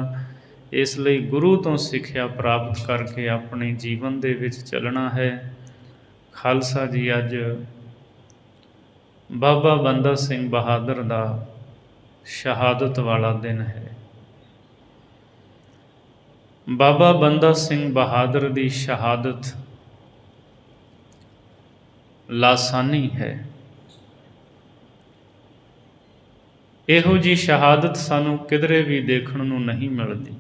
ਇਸ ਲਈ ਗੁਰੂ ਤੋਂ ਸਿੱਖਿਆ ਪ੍ਰਾਪਤ ਕਰਕੇ ਆਪਣੇ ਜੀਵਨ ਦੇ ਵਿੱਚ ਚੱਲਣਾ ਹੈ। ਖਾਲਸਾ ਜੀ, ਅੱਜ ਬਾਬਾ ਬੰਦਾ ਸਿੰਘ ਬਹਾਦਰ ਦਾ ਸ਼ਹਾਦਤ ਵਾਲਾ ਦਿਨ ਹੈ। ਬਾਬਾ ਬੰਦਾ ਸਿੰਘ ਬਹਾਦਰ ਦੀ ਸ਼ਹਾਦਤ ਲਾਸਾਨੀ ਹੈ। ਇਹੋ ਜਿਹੀ ਸ਼ਹਾਦਤ ਸਾਨੂੰ ਕਿਧਰੇ ਵੀ ਦੇਖਣ ਨੂੰ ਨਹੀਂ ਮਿਲਦੀ।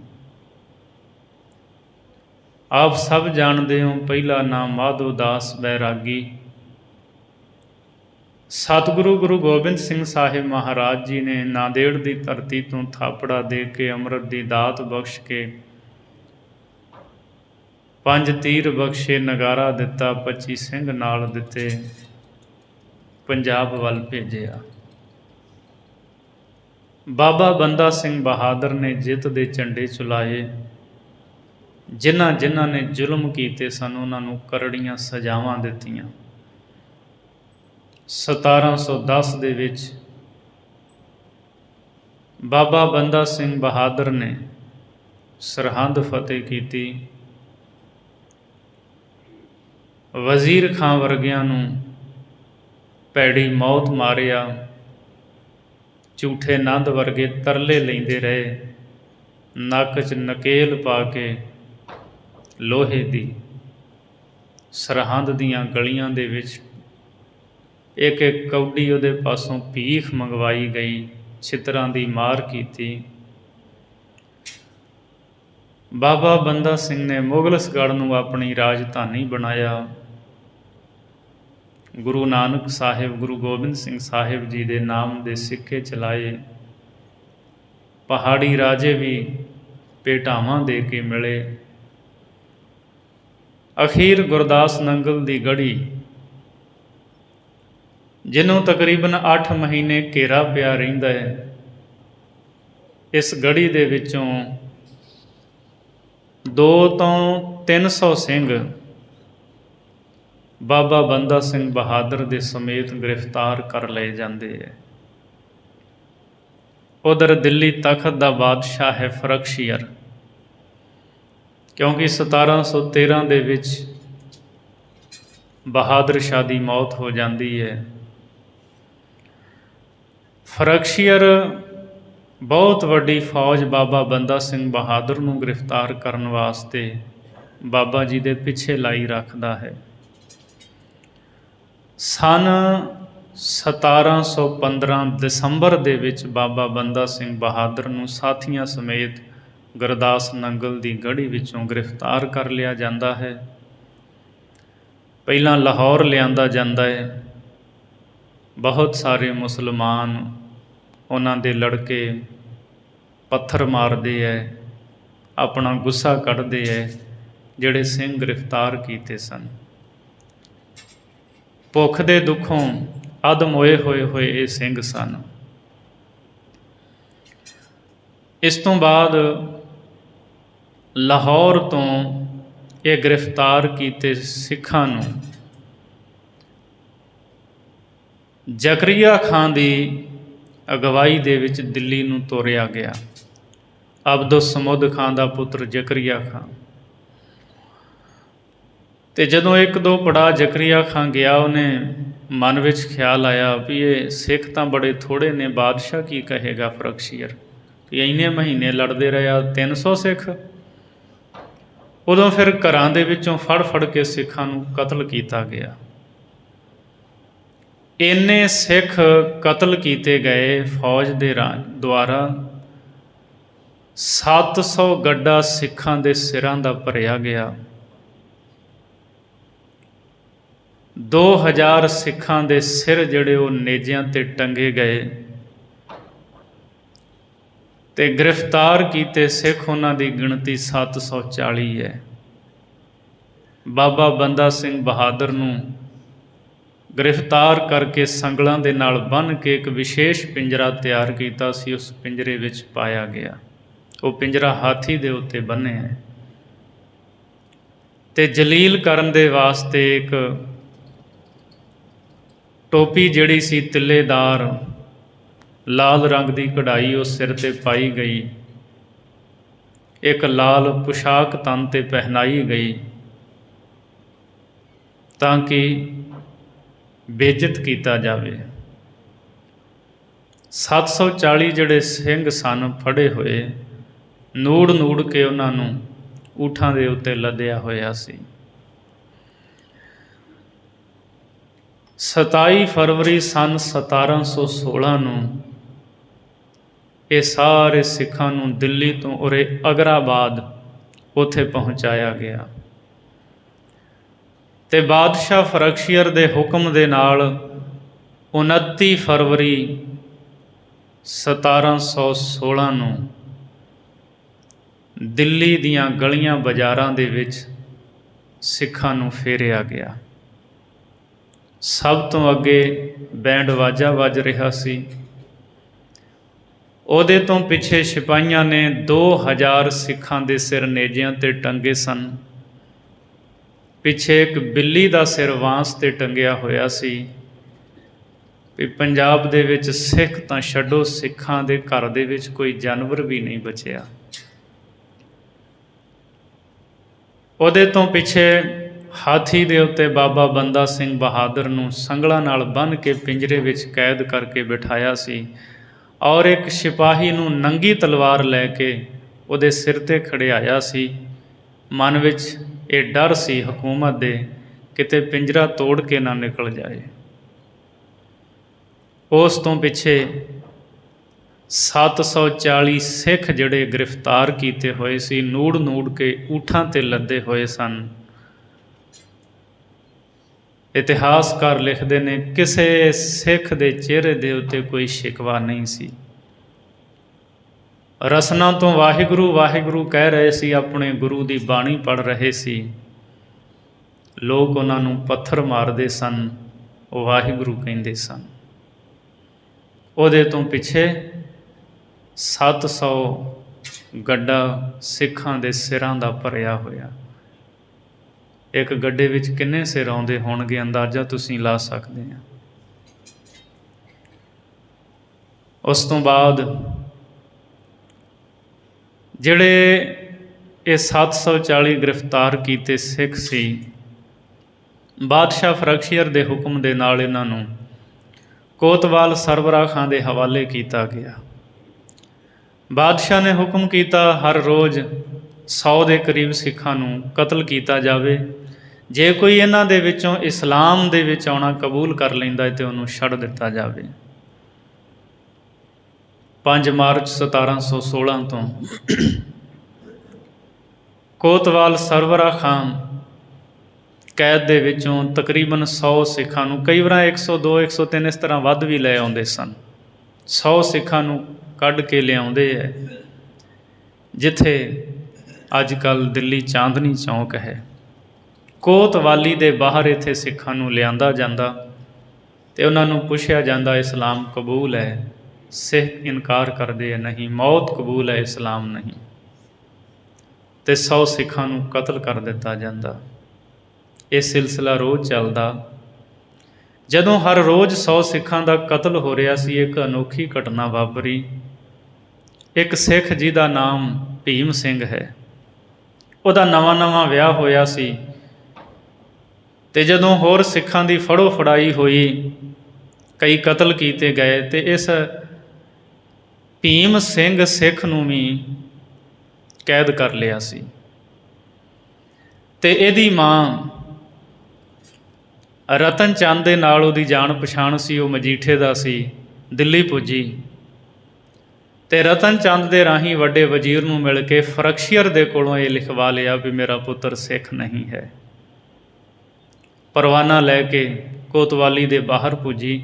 ਆਪ ਸਭ ਜਾਣਦੇ ਹੋ, ਪਹਿਲਾ ਨਾਮ ਮਾਧੋ ਦਾਸ ਬੈਰਾਗੀ। ਸਤਿਗੁਰੂ ਗੁਰੂ ਗੋਬਿੰਦ ਸਿੰਘ ਸਾਹਿਬ ਮਹਾਰਾਜ ਜੀ ਨੇ ਨਾਂਦੇੜ ਦੀ ਧਰਤੀ ਤੋਂ ਥਾਪੜਾ ਦੇ ਕੇ ਅੰਮ੍ਰਿਤ ਦੀ ਦਾਤ ਬਖਸ਼ ਕੇ 5 ਤੀਰ ਬਖਸ਼ੇ, ਨਗਾਰਾ ਦਿੱਤਾ, 25 ਸਿੰਘ ਨਾਲ ਦਿੱਤੇ, ਪੰਜਾਬ ਵੱਲ ਭੇਜਿਆ। ਬਾਬਾ ਬੰਦਾ ਸਿੰਘ ਬਹਾਦਰ ਨੇ ਜਿੱਤ ਦੇ ਝੰਡੇ ਚੁਲਾਏ। ਜਿਨ੍ਹਾਂ ਜਿਨ੍ਹਾਂ ਨੇ ਜ਼ੁਲਮ ਕੀਤੇ ਸਨ ਉਹਨਾਂ ਨੂੰ ਕਰੜੀਆਂ ਸਜ਼ਾਵਾਂ ਦਿੱਤੀਆਂ। 1710 ਦੇ ਵਿੱਚ ਬਾਬਾ ਬੰਦਾ ਸਿੰਘ ਬਹਾਦਰ ਨੇ ਸਰਹੰਦ ਫਤਿਹ ਕੀਤੀ। ਵਜ਼ੀਰ ਖਾਂ ਵਰਗਿਆਂ ਨੂੰ ਭੈੜੀ ਮੌਤ ਮਾਰਿਆ। ਝੂਠੇ ਨੰਦ ਵਰਗੇ ਤਰਲੇ ਲੈਂਦੇ ਰਹੇ, ਨੱਕ 'ਚ ਨਕੇਲ ਪਾ ਕੇ ਲੋਹੇ ਦੀ। ਸਰਹੰਦ ਦੀਆਂ ਗਲੀਆਂ ਦੇ ਵਿੱਚ ਇੱਕ ਇੱਕ ਕੌਡੀ ਉਹਦੇ ਪਾਸੋਂ ਭੀਖ ਮੰਗਵਾਈ ਗਈ, ਛਿੱਤਰਾਂ ਦੀ ਮਾਰ ਕੀਤੀ। ਬਾਬਾ ਬੰਦਾ ਸਿੰਘ ਨੇ ਮੁਗਲਸਗੜ੍ਹ ਨੂੰ ਆਪਣੀ ਰਾਜਧਾਨੀ ਬਣਾਇਆ। ਗੁਰੂ ਨਾਨਕ ਸਾਹਿਬ, ਗੁਰੂ ਗੋਬਿੰਦ ਸਿੰਘ ਸਾਹਿਬ ਜੀ ਦੇ ਨਾਮ ਦੇ ਸਿੱਕੇ ਚਲਾਏ। ਪਹਾੜੀ ਰਾਜੇ ਵੀ ਭੇਟਾਵਾਂ ਦੇ ਕੇ ਮਿਲੇ। ਅਖੀਰ ਗੁਰਦਾਸ ਨੰਗਲ ਦੀ ਗੜ੍ਹੀ, ਜਿਹਨੂੰ ਤਕਰੀਬਨ 8 ਮਹੀਨੇ ਘੇਰਾ ਪਿਆ ਰਹਿੰਦਾ ਹੈ, ਇਸ ਗੜ੍ਹੀ ਦੇ ਵਿੱਚੋਂ 200 ਤੋਂ 300 ਸਿੰਘ ਬਾਬਾ ਬੰਦਾ ਸਿੰਘ ਬਹਾਦਰ ਦੇ ਸਮੇਤ ਗ੍ਰਿਫਤਾਰ ਕਰ ਲਏ ਜਾਂਦੇ ਹੈ। ਉਧਰ ਦਿੱਲੀ ਤਖਤ ਦਾ ਬਾਦਸ਼ਾਹ ਹੈ ਫਰਖਸ਼ੀਅਰ, ਕਿਉਂਕਿ 1713 ਦੇ ਵਿੱਚ ਬਹਾਦਰ ਸ਼ਾਹ ਦੀ ਮੌਤ ਹੋ ਜਾਂਦੀ ਹੈ। ਫਰਖਸ਼ੀਅਰ ਬਹੁਤ ਵੱਡੀ ਫੌਜ ਬਾਬਾ ਬੰਦਾ ਸਿੰਘ ਬਹਾਦਰ ਨੂੰ ਗ੍ਰਿਫਤਾਰ ਕਰਨ ਵਾਸਤੇ ਬਾਬਾ ਜੀ ਦੇ ਪਿੱਛੇ ਲਾਈ ਰੱਖਦਾ ਹੈ। ਸੰਨ 1715 ਦਸੰਬਰ ਦੇ ਵਿੱਚ ਬਾਬਾ ਬੰਦਾ ਸਿੰਘ ਬਹਾਦਰ ਨੂੰ ਸਾਥੀਆਂ ਸਮੇਤ ਗੁਰਦਾਸ ਨੰਗਲ ਦੀ ਗੜ੍ਹੀ ਵਿੱਚੋਂ ਗ੍ਰਿਫਤਾਰ ਕਰ ਲਿਆ ਜਾਂਦਾ ਹੈ। ਪਹਿਲਾਂ ਲਾਹੌਰ ਲਿਆਂਦਾ ਜਾਂਦਾ ਹੈ। ਬਹੁਤ ਸਾਰੇ ਮੁਸਲਮਾਨ, ਉਹਨਾਂ ਦੇ ਲੜਕੇ ਪੱਥਰ ਮਾਰਦੇ ਹੈ, ਆਪਣਾ ਗੁੱਸਾ ਕੱਢਦੇ ਹੈ ਜਿਹੜੇ ਸਿੰਘ ਗ੍ਰਿਫਤਾਰ ਕੀਤੇ ਸਨ। ਭੁੱਖ ਦੇ ਦੁੱਖੋਂ ਅਧਮ ਹੋਏ ਹੋਏ ਇਹ ਸਿੰਘ ਸਨ। ਇਸ ਤੋਂ ਬਾਅਦ ਲਾਹੌਰ ਤੋਂ ਇਹ ਗ੍ਰਿਫਤਾਰ ਕੀਤੇ ਸਿੱਖਾਂ ਨੂੰ ਜ਼ਕਰੀਆ ਖਾਂ ਦੀ ਅਗਵਾਈ ਦੇ ਵਿੱਚ ਦਿੱਲੀ ਨੂੰ ਤੋਰਿਆ ਗਿਆ। ਅਬਦੁਸ ਸਮੁੱਦ ਖਾਂ ਦਾ ਪੁੱਤਰ ਜ਼ਕਰੀਆ ਖਾਂ। ਅਤੇ ਜਦੋਂ 1-2 ਪੜਾਅ ਜ਼ਕਰੀਆ ਖਾਂ ਗਿਆ, ਉਹਨੇ ਮਨ ਵਿੱਚ ਖਿਆਲ ਆਇਆ ਵੀ ਇਹ ਸਿੱਖ ਤਾਂ ਬੜੇ ਥੋੜ੍ਹੇ ਨੇ, ਬਾਦਸ਼ਾਹ ਕੀ ਕਹੇਗਾ ਫਰਕਸ਼ੀਅਰ ਵੀ ਇੰਨੇ ਮਹੀਨੇ ਲੜਦੇ ਰਿਹਾ 300 ਸਿੱਖ। ਉਦੋਂ ਫਿਰ ਘਰਾਂ ਦੇ ਵਿੱਚੋਂ ਫੜ ਫੜ ਕੇ ਸਿੱਖਾਂ ਨੂੰ ਕਤਲ ਕੀਤਾ ਗਿਆ। ਇੰਨੇ ਸਿੱਖ ਕਤਲ ਕੀਤੇ ਗਏ ਫੌਜ ਦੇ ਦੁਆਰਾ। 700 ਗੱਡਾ ਸਿੱਖਾਂ ਦੇ ਸਿਰਾਂ ਦਾ ਭਰਿਆ ਗਿਆ। 2000 ਸਿੱਖਾਂ ਦੇ ਸਿਰ ਜਿਹੜੇ ਉਹ ਨੇਜਿਆਂ 'ਤੇ ਟੰਗੇ ਗਏ ਤੇ ਗ੍ਰਿਫਤਾਰ ਕੀਤੇ ਸਿੱਖ ਉਹਨਾਂ ਦੀ ਗਿਣਤੀ 740 ਹੈ। ਬਾਬਾ ਬੰਦਾ ਸਿੰਘ ਬਹਾਦਰ ਨੂੰ ਗ੍ਰਿਫਤਾਰ ਕਰਕੇ ਸੰਗਲਾਂ ਦੇ ਨਾਲ ਬੰਨ੍ਹ ਕੇ ਇੱਕ ਵਿਸ਼ੇਸ਼ ਪਿੰਜਰਾ ਤਿਆਰ ਕੀਤਾ ਸੀ, ਉਸ ਪਿੰਜਰੇ ਵਿੱਚ ਪਾਇਆ ਗਿਆ। ਉਹ ਪਿੰਜਰਾ ਹਾਥੀ ਦੇ ਉੱਤੇ ਬੰਨ੍ਹਿਆ ਹੈ ਤੇ ਜਲੀਲ ਕਰਨ ਦੇ ਵਾਸਤੇ ਇੱਕ ਟੋਪੀ ਜਿਹੜੀ ਸੀ ਤਿੱਲੇਦਾਰ ਲਾਲ ਰੰਗ ਦੀ ਕਢਾਈ ਉਹ ਸਿਰ 'ਤੇ ਪਾਈ ਗਈ। ਇੱਕ ਲਾਲ ਪੁਸ਼ਾਕ ਤਨ 'ਤੇ ਪਹਿਨਾਈ ਗਈ ਤਾਂ ਕਿ ਬੇਇੱਜ਼ਤ ਕੀਤਾ ਜਾਵੇ। 740 ਜਿਹੜੇ ਸਿੰਘ ਸਨ ਫੜੇ ਹੋਏ, ਨੂੜ ਨੂੜ ਕੇ ਉਹਨਾਂ ਨੂੰ ਊਠਾਂ ਦੇ ਉੱਤੇ ਲੱਦਿਆ ਹੋਇਆ ਸੀ। 27 ਫਰਵਰੀ ਸੰਨ 1716 ਨੂੰ ਇਹ ਸਾਰੇ ਸਿੱਖਾਂ ਨੂੰ ਦਿੱਲੀ ਤੋਂ ਉਰੇ ਅਗਰਾਬਾਦ ਉੱਥੇ ਪਹੁੰਚਾਇਆ ਗਿਆ ਤੇ ਬਾਦਸ਼ਾਹ ਫਰਕਸ਼ੀਅਰ ਦੇ ਹੁਕਮ ਦੇ ਨਾਲ 29 ਫਰਵਰੀ 1716 ਨੂੰ ਦਿੱਲੀ ਦੀਆਂ ਗਲੀਆਂ ਬਾਜ਼ਾਰਾਂ ਦੇ ਵਿੱਚ ਸਿੱਖਾਂ ਨੂੰ ਫੇਰਿਆ ਗਿਆ। ਸਭ ਤੋਂ ਅੱਗੇ ਬੈਂਡ ਵਾਜਾ ਵੱਜ ਰਿਹਾ ਸੀ। ਉਹਦੇ ਤੋਂ ਪਿੱਛੇ ਸਿਪਾਹੀਆਂ ਨੇ 2000 ਸਿੱਖਾਂ ਦੇ ਸਿਰ ਨੇਜਿਆਂ 'ਤੇ ਟੰਗੇ ਸਨ। ਪਿੱਛੇ ਇੱਕ ਬਿੱਲੀ ਦਾ ਸਿਰ ਵਾਂਸ 'ਤੇ ਟੰਗਿਆ ਹੋਇਆ ਸੀ ਵੀ ਪੰਜਾਬ ਦੇ ਵਿੱਚ ਸਿੱਖ ਤਾਂ ਛੱਡੋ, ਸਿੱਖਾਂ ਦੇ ਘਰ ਦੇ ਵਿੱਚ ਕੋਈ ਜਾਨਵਰ ਵੀ ਨਹੀਂ ਬਚਿਆ। ਉਹਦੇ ਤੋਂ ਪਿੱਛੇ ਹਾਥੀ ਦੇ ਉੱਤੇ ਬਾਬਾ ਬੰਦਾ ਸਿੰਘ ਬਹਾਦਰ ਨੂੰ ਸੰਗਲਾਂ ਨਾਲ ਬੰਨ੍ਹ ਕੇ ਪਿੰਜਰੇ ਵਿੱਚ ਕੈਦ ਕਰਕੇ ਬਿਠਾਇਆ ਸੀ ਔਰ ਇੱਕ ਸਿਪਾਹੀ ਨੂੰ ਨੰਗੀ ਤਲਵਾਰ ਲੈ ਕੇ ਉਹਦੇ ਸਿਰ 'ਤੇ ਖੜਿਆਇਆ ਸੀ। ਮਨ ਵਿੱਚ ਇਹ ਡਰ ਸੀ ਹਕੂਮਤ ਦੇ, ਕਿਤੇ ਪਿੰਜਰਾ ਤੋੜ ਕੇ ਨਾ ਨਿਕਲ ਜਾਏ। ਉਸ ਤੋਂ ਪਿੱਛੇ 740 ਸਿੱਖ ਜਿਹੜੇ ਗ੍ਰਿਫਤਾਰ ਕੀਤੇ ਹੋਏ ਸੀ, ਨੂੜ ਨੂੜ ਕੇ ਊਠਾਂ 'ਤੇ ਲੱਦੇ ਹੋਏ ਸਨ। ਇਤਿਹਾਸਕਾਰ ਲਿਖਦੇ ਨੇ ਕਿਸੇ ਸਿੱਖ ਦੇ ਚਿਹਰੇ ਦੇ ਉੱਤੇ ਕੋਈ ਸ਼ਿਕਵਾ ਨਹੀਂ ਸੀ। ਰਸਨਾ ਤੋਂ ਵਾਹਿਗੁਰੂ ਵਾਹਿਗੁਰੂ ਕਹਿ ਰਹੇ ਸੀ, ਆਪਣੇ ਗੁਰੂ ਦੀ ਬਾਣੀ ਪੜ੍ਹ ਰਹੇ ਸੀ। ਲੋਕ ਉਹਨਾਂ ਨੂੰ ਪੱਥਰ ਮਾਰਦੇ ਸਨ, ਉਹ ਵਾਹਿਗੁਰੂ ਕਹਿੰਦੇ ਸਨ। ਉਹਦੇ ਤੋਂ ਪਿੱਛੇ 700 ਗੱਡਾ ਸਿੱਖਾਂ ਦੇ ਸਿਰਾਂ ਦਾ ਭਰਿਆ ਹੋਇਆ। ਇੱਕ ਗੱਡੇ ਵਿੱਚ ਕਿੰਨੇ ਸਿਰ ਆਉਂਦੇ ਹੋਣਗੇ, ਅੰਦਾਜ਼ਾ ਤੁਸੀਂ ਲਾ ਸਕਦੇ ਆ। ਉਸ ਤੋਂ ਬਾਅਦ ਜਿਹੜੇ ਇਹ 740 ਗ੍ਰਿਫਤਾਰ ਕੀਤੇ ਸਿੱਖ ਸੀ, ਬਾਦਸ਼ਾਹ ਫਰਕਸ਼ੀਅਰ ਦੇ ਹੁਕਮ ਦੇ ਨਾਲ ਇਹਨਾਂ ਨੂੰ ਕੋਤਵਾਲ ਸਰਬਰਾ ਖਾਂ ਦੇ ਹਵਾਲੇ ਕੀਤਾ ਗਿਆ। ਬਾਦਸ਼ਾਹ ਨੇ ਹੁਕਮ ਕੀਤਾ ਹਰ ਰੋਜ਼ 100 ਦੇ ਕਰੀਬ ਸਿੱਖਾਂ ਨੂੰ ਕਤਲ ਕੀਤਾ ਜਾਵੇ। ਜੇ ਕੋਈ ਇਹਨਾਂ ਦੇ ਵਿੱਚੋਂ ਇਸਲਾਮ ਦੇ ਵਿੱਚ ਆਉਣਾ ਕਬੂਲ ਕਰ ਲੈਂਦਾ ਹੈ ਤਾਂ ਉਹਨੂੰ ਛੱਡ ਦਿੱਤਾ ਜਾਵੇ। 5 ਮਾਰਚ 1716 ਤੋਂ ਕੋਤਵਾਲ ਸਰਬਰਾ ਖਾਂ ਕੈਦ ਦੇ ਵਿੱਚੋਂ ਤਕਰੀਬਨ 100 ਸਿੱਖਾਂ ਨੂੰ, ਕਈ ਵਾਰ 102 103 ਇਸ ਤਰ੍ਹਾਂ ਵੱਧ ਵੀ ਲੈ ਆਉਂਦੇ ਸਨ, 100 ਸਿੱਖਾਂ ਨੂੰ ਕੱਢ ਕੇ ਲਿਆਉਂਦੇ ਹੈ ਜਿੱਥੇ ਅੱਜ ਕੱਲ੍ਹ ਦਿੱਲੀ ਚਾਂਦਨੀ ਚੌਂਕ ਹੈ। ਕੋਤਵਾਲੀ ਦੇ ਬਾਹਰ ਇੱਥੇ ਸਿੱਖਾਂ ਨੂੰ ਲਿਆਂਦਾ ਜਾਂਦਾ ਅਤੇ ਉਹਨਾਂ ਨੂੰ ਪੁੱਛਿਆ ਜਾਂਦਾ, ਇਸਲਾਮ ਕਬੂਲ ਹੈ? ਸਿੱਖ ਇਨਕਾਰ ਕਰਦੇ ਹੈ, ਨਹੀਂ, ਮੌਤ ਕਬੂਲ ਹੈ, ਇਸਲਾਮ ਨਹੀਂ। ਅਤੇ 100 ਸਿੱਖਾਂ ਨੂੰ ਕਤਲ ਕਰ ਦਿੱਤਾ ਜਾਂਦਾ। ਇਹ ਸਿਲਸਿਲਾ ਰੋਜ਼ ਚੱਲਦਾ। ਜਦੋਂ ਹਰ ਰੋਜ਼ 100 ਸਿੱਖਾਂ ਦਾ ਕਤਲ ਹੋ ਰਿਹਾ ਸੀ, ਇੱਕ ਅਨੋਖੀ ਘਟਨਾ ਵਾਪਰੀ। ਇੱਕ ਸਿੱਖ ਜਿਹਦਾ ਨਾਮ ਭੀਮ ਸਿੰਘ ਹੈ, ਉਹਦਾ ਨਵਾਂ ਵਿਆਹ ਹੋਇਆ ਸੀ ਤੇ ਜਦੋਂ ਹੋਰ ਸਿੱਖਾਂ ਦੀ ਫੜੋ ਫੜਾਈ ਹੋਈ, ਕਈ ਕਤਲ ਕੀਤੇ ਗਏ, ਤੇ ਇਸ ਭੀਮ ਸਿੰਘ ਸਿੱਖ ਨੂੰ ਵੀ ਕੈਦ ਕਰ ਲਿਆ ਸੀ। ਤੇ ਇਹਦੀ ਮਾਂ ਰਤਨ ਚੰਦ ਦੇ ਨਾਲ ਉਹਦੀ ਜਾਣ ਪਛਾਣ ਸੀ, ਉਹ ਮਜੀਠੇ ਦਾ ਸੀ, ਦਿੱਲੀ ਪੁੱਜੀ ਤੇ ਰਤਨ ਚੰਦ ਦੇ ਰਾਹੀਂ ਵੱਡੇ ਵਜ਼ੀਰ ਨੂੰ ਮਿਲ ਕੇ ਫਰਕਸ਼ੀਅਰ ਦੇ ਕੋਲੋਂ ਇਹ ਲਿਖਵਾ ਲਿਆ ਵੀ ਮੇਰਾ ਪੁੱਤਰ ਸਿੱਖ ਨਹੀਂ ਹੈ। ਪਰਵਾਨਾ ਲੈ ਕੇ ਕੋਤਵਾਲੀ ਦੇ ਬਾਹਰ ਪੁੱਜੀ।